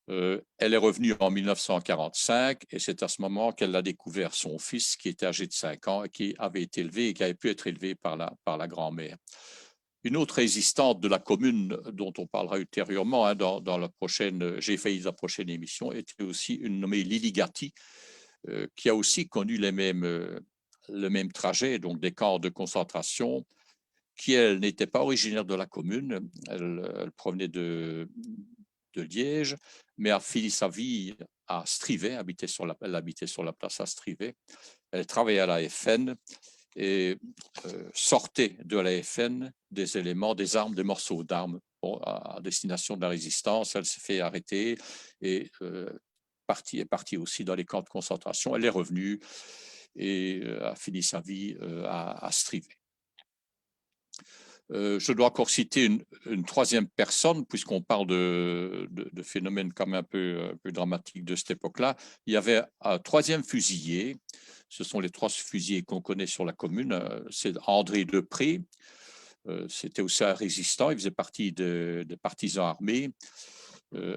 Elle est revenue en 1945 et c'est à ce moment qu'elle a découvert son fils qui était âgé de 5 ans et qui avait été élevé et qui avait pu être élevé par la grand-mère. Une autre résistante de la commune dont on parlera ultérieurement dans la prochaine, j'ai failli la prochaine émission, était aussi une nommée Lili Gatti, qui a aussi connu le même trajet, donc des camps de concentration, qui, elle, n'était pas originaire de la commune, elle provenait de Liège, mais a fini sa vie à Strivet, elle habitait sur la place à Strivet. Elle travaillait à la FN et sortait de la FN des éléments, des armes, des morceaux d'armes à destination de la résistance. Elle s'est fait arrêter et est partie aussi dans les camps de concentration. Elle est revenue et a fini sa vie à Strivet. Je dois encore citer une troisième personne, puisqu'on parle de phénomènes quand même un peu dramatiques de cette époque-là. Il y avait un troisième fusillé. Ce sont les 3 fusillés qu'on connaît sur la commune. C'est André Depré. C'était aussi un résistant. Il faisait partie des partisans armés.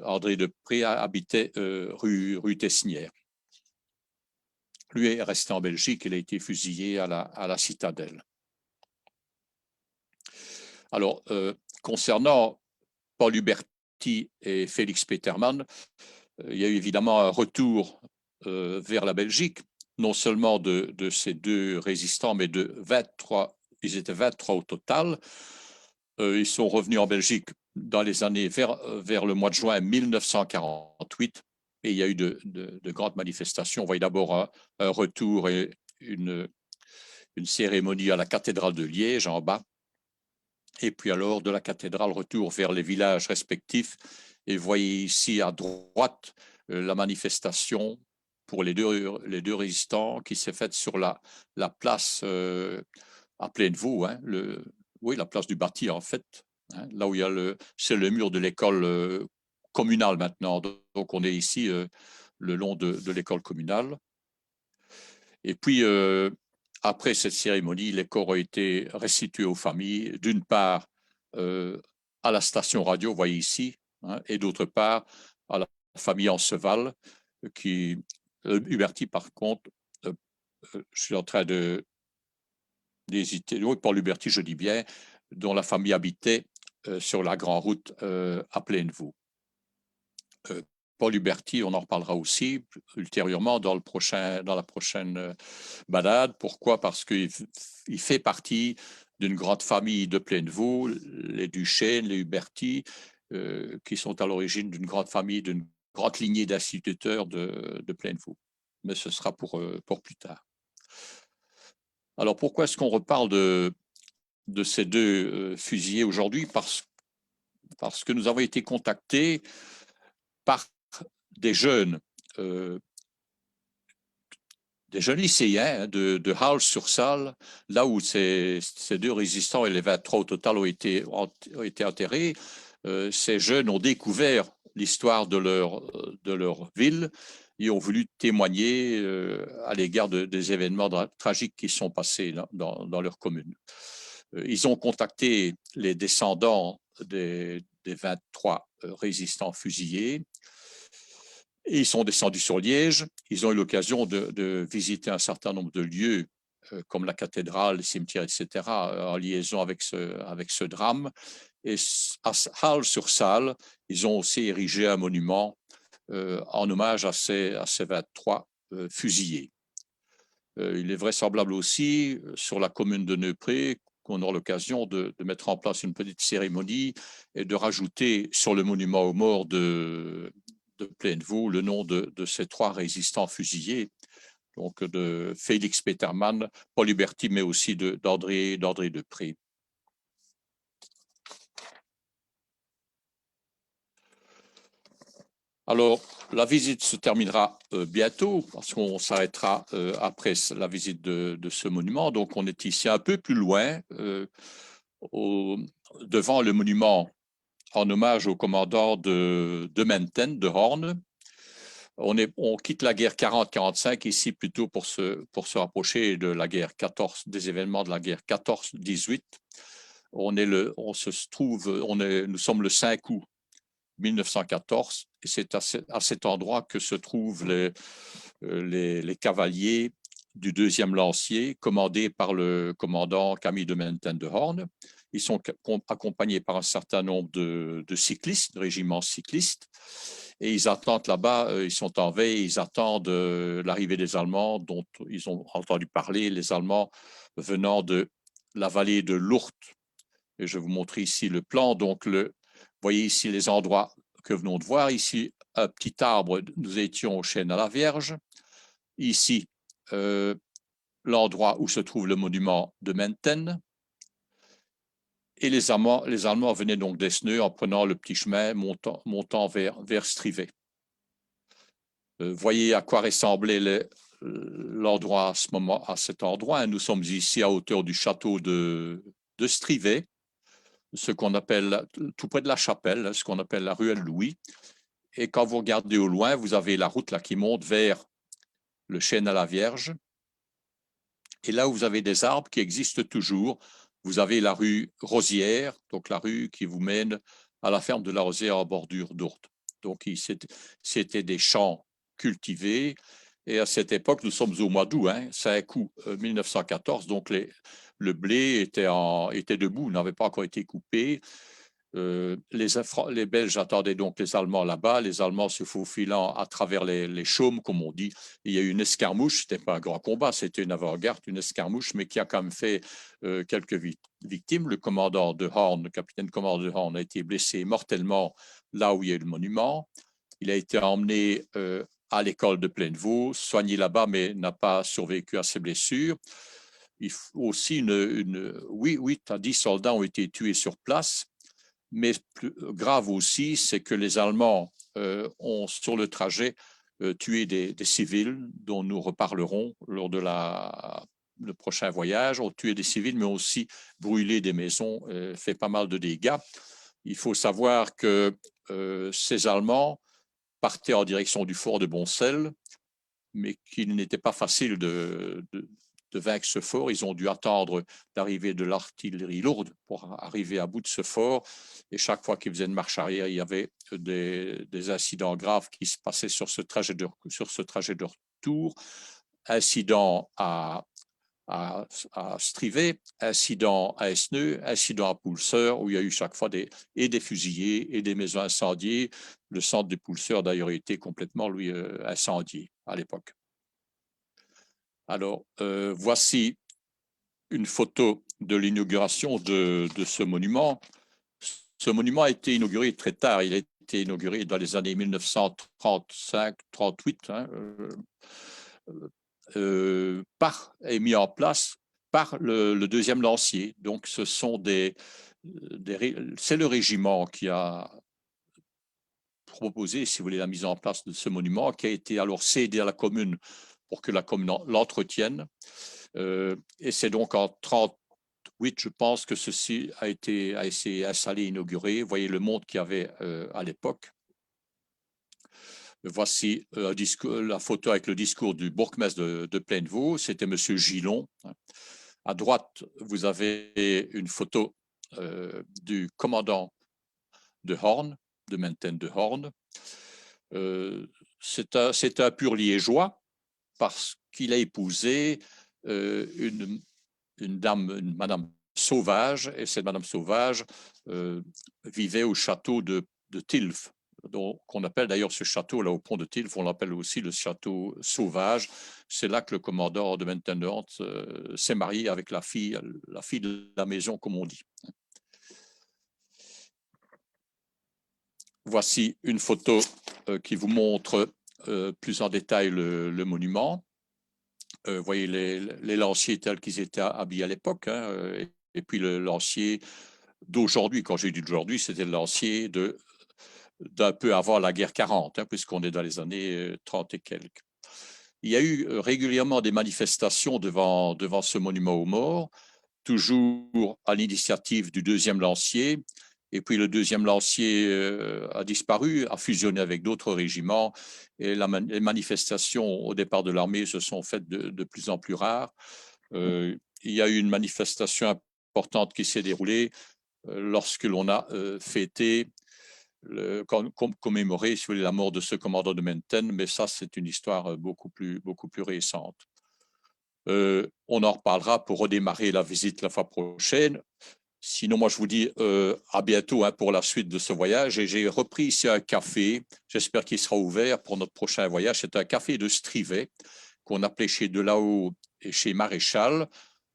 André Depré habitait rue Tessinière. Lui est resté en Belgique. Il a été fusillé à la Citadelle. Alors, concernant Paul Huberty et Félix Petermann, il y a eu évidemment un retour vers la Belgique, non seulement de ces 2 résistants, mais de 23, ils étaient 23 au total. Ils sont revenus en Belgique dans les années vers le mois de juin 1948, et il y a eu de grandes manifestations. On voyait d'abord un retour et une cérémonie à la cathédrale de Liège en bas, et puis alors de la cathédrale, retour vers les villages respectifs. Et vous voyez ici à droite la manifestation pour les deux résistants qui s'est faite sur la place à Plainevaux, hein, oui, la place du Bâti en fait, hein, là où il y a c'est le mur de l'école communale maintenant. Donc on est ici le long de l'école communale. Et puis après cette cérémonie, les corps ont été restitués aux familles, d'une part à la station radio, vous voyez ici, hein, et d'autre part à la famille Anceval, qui, Huberty par contre, je suis en train d'hésiter, oui, Paul Huberty, je dis bien, dont la famille habitait sur la grande route à Plainevaux. Paul Huberty, on en reparlera aussi ultérieurement dans la prochaine balade. Pourquoi? Parce qu'il fait partie d'une grande famille de Plainevaux, les Duchesne, les Huberty, qui sont à l'origine d'une grande famille, d'une grande lignée d'instituteurs de Plainevaux. Mais ce sera pour plus tard. Alors pourquoi est-ce qu'on reparle de ces 2 fusillés aujourd'hui? Parce que nous avons été contactés par des jeunes lycéens de Hals-sur-Saale, là où ces 2 résistants et les 23 au total ont été enterrés. Ces jeunes ont découvert l'histoire de leur ville et ont voulu témoigner à l'égard des événements tragiques qui sont passés dans leur commune. Ils ont contacté les descendants des 23 résistants fusillés. Et ils sont descendus sur Liège. Ils ont eu l'occasion de visiter un certain nombre de lieux, comme la cathédrale, les cimetières, etc., en liaison avec ce drame. Et à Hals-sur-Saale, ils ont aussi érigé un monument en hommage à ces 23 fusillés. Il est vraisemblable aussi, sur la commune de Neupré, qu'on aura l'occasion de mettre en place une petite cérémonie et de rajouter sur le monument aux morts de Plainevaux le nom de ces 3 résistants fusillés, donc de Félix Petermann, Paul Huberty, mais aussi d'André Depré. Alors, la visite se terminera bientôt, parce qu'on s'arrêtera après la visite de ce monument. Donc, on est ici un peu plus loin, devant le monument en hommage au commandant de Menten, de Horn. On quitte la guerre 40-45 ici plutôt pour se rapprocher de la guerre 14, des événements de la guerre 14-18. Nous sommes le 5 août 1914 et c'est à cet endroit que se trouvent les cavaliers du 2e lancier, commandés par le commandant Camille de Menthène de Horn. Ils sont accompagnés par un certain nombre de cyclistes, de régiments cyclistes, et ils attendent là-bas, ils sont en veille, ils attendent l'arrivée des Allemands dont ils ont entendu parler, les Allemands venant de la vallée de l'Ourthe. Et je vais vous montrer ici le plan. Donc, vous voyez ici les endroits que nous venons de voir. Ici, un petit arbre, nous étions au Chêne à la Vierge. Ici, l'endroit où se trouve le monument de Mentène. Et les Allemands venaient donc d'Esneux en prenant le petit chemin montant vers Strivet. Voyez à quoi ressemblait l'endroit à cet endroit. Nous sommes ici à hauteur du château de Strivet, ce qu'on appelle, tout près de la chapelle, ce qu'on appelle la ruelle Louis. Et quand vous regardez au loin, vous avez la route là qui monte vers le Chêne à la Vierge. Et là où vous avez des arbres qui existent toujours, vous avez la rue Rosière, donc la rue qui vous mène à la ferme de la Rosière en bordure d'Ourthe. Donc c'était des champs cultivés. Et à cette époque, nous sommes au mois d'août, 5 août 1914, donc le blé était debout, n'avait pas encore été coupé. Les Belges attendaient donc les Allemands là-bas, les Allemands se faufilant à travers les chaumes, comme on dit. Il y a eu une escarmouche, ce n'était pas un grand combat, c'était une avant-garde, une escarmouche, mais qui a quand même fait quelques victimes. Le commandant de Horn, le capitaine commandant de Horn, a été blessé mortellement là où il y a eu le monument. Il a été emmené à l'école de Plainevaux, soigné là-bas, mais n'a pas survécu à ses blessures. Il faut aussi 8 à 10 soldats ont été tués sur place. Mais plus grave aussi, c'est que les Allemands ont, sur le trajet, tué des civils, dont nous reparlerons lors de le prochain voyage, ont tué des civils, mais ont aussi brûlé des maisons, fait pas mal de dégâts. Il faut savoir que ces Allemands partaient en direction du fort de Boncel, mais qu'il n'était pas facile de vaincre ce fort. Ils ont dû attendre l'arrivée de l'artillerie lourde pour arriver à bout de ce fort. Et chaque fois qu'ils faisaient une marche arrière, il y avait des incidents graves qui se passaient sur ce trajet de retour. Incident à Strivet, incident à Esneux, incident à Poulseur, où il y a eu chaque fois des fusillés et des maisons incendiées. Le centre des Poulseurs, d'ailleurs, était complètement, incendié à l'époque. Alors, voici une photo de l'inauguration de ce monument. Ce monument a été inauguré très tard. Il a été inauguré dans les années 1935-38 et mis en place par le 2e lancier. Donc, c'est le régiment qui a proposé, si vous voulez, la mise en place de ce monument, qui a été alors cédé à la commune pour que la commune l'entretienne. Et c'est donc en 1938, je pense, que ceci a été installé, inauguré. Vous voyez le monde qu'il y avait à l'époque. Voici la photo avec le discours du bourgmestre de Plainevaux. C'était M. Gillon. À droite, vous avez une photo du commandant de Horn, de Mentène de Horn. C'est un pur liégeois parce qu'il a épousé une madame Sauvage, et cette madame Sauvage vivait au château de Tilf, qu'on appelle d'ailleurs ce château là au pont de Tilf, on l'appelle aussi le château Sauvage. C'est là que le commandant de Mentène de Horn s'est marié avec la fille de la maison, comme on dit. Voici une photo qui vous montre plus en détail le monument. Vous voyez les lanciers tels qu'ils étaient habillés à l'époque, et puis le lancier d'aujourd'hui. Quand j'ai dit d'aujourd'hui, c'était le lancier d'un peu avant la guerre 40, puisqu'on est dans les années 30 et quelques. Il y a eu régulièrement des manifestations devant ce monument aux morts, toujours à l'initiative du 2e lancier, Et puis le deuxième lancier a disparu, a fusionné avec d'autres régiments. Et les manifestations au départ de l'armée se sont faites de plus en plus rares. Il y a eu une manifestation importante qui s'est déroulée lorsque l'on a fêté, commémoré, si vous voulez, la mort de ce commandant de Menten, mais ça, c'est une histoire beaucoup plus récente. On en reparlera pour redémarrer la visite la fois prochaine. Sinon, moi, je vous dis à bientôt pour la suite de ce voyage. Et j'ai repris ici un café. J'espère qu'il sera ouvert pour notre prochain voyage. C'est un café de Strivet qu'on appelait chez Delao et chez Maréchal.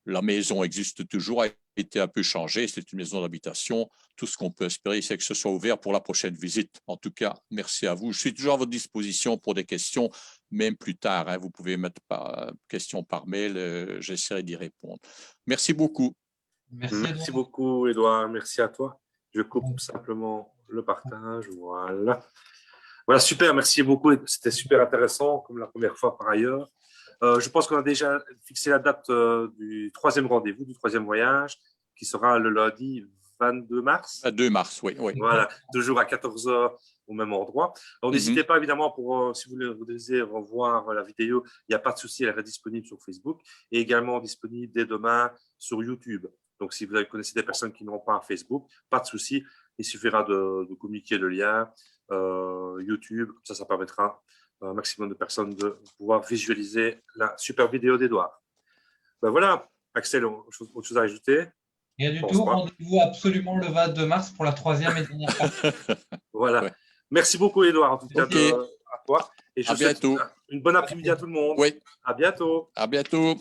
La maison existe toujours, a été un peu changée. C'est une maison d'habitation. Tout ce qu'on peut espérer, c'est que ce soit ouvert pour la prochaine visite. En tout cas, merci à vous. Je suis toujours à votre disposition pour des questions, même plus tard. Vous pouvez mettre questions par mail. J'essaierai d'y répondre. Merci beaucoup. Merci beaucoup, Édouard. Merci à toi. Je coupe simplement le partage. Voilà. Voilà, super. Merci beaucoup. C'était super intéressant, comme la première fois par ailleurs. Je pense qu'on a déjà fixé la date du troisième rendez-vous, du troisième voyage, qui sera le lundi 22 mars. 2 mars, oui. Voilà, toujours à 14 h au même endroit. Alors, n'hésitez pas, évidemment, si vous désirez revoir la vidéo, il n'y a pas de souci, elle est disponible sur Facebook et également disponible dès demain sur YouTube. Donc, si vous connaissez des personnes qui n'ont pas un Facebook, pas de souci, il suffira de communiquer le lien YouTube, comme ça permettra un maximum de personnes de pouvoir visualiser la super vidéo d'Édouard. Ben voilà, Axel, autre chose à ajouter? Rien du tout, rendez-vous absolument le 22 mars pour la troisième et dernière partie. Voilà. Ouais. Merci beaucoup, Édouard, en tout cas, à toi. Et je souhaite une bonne après-midi à tout le monde. Oui. À bientôt. À bientôt.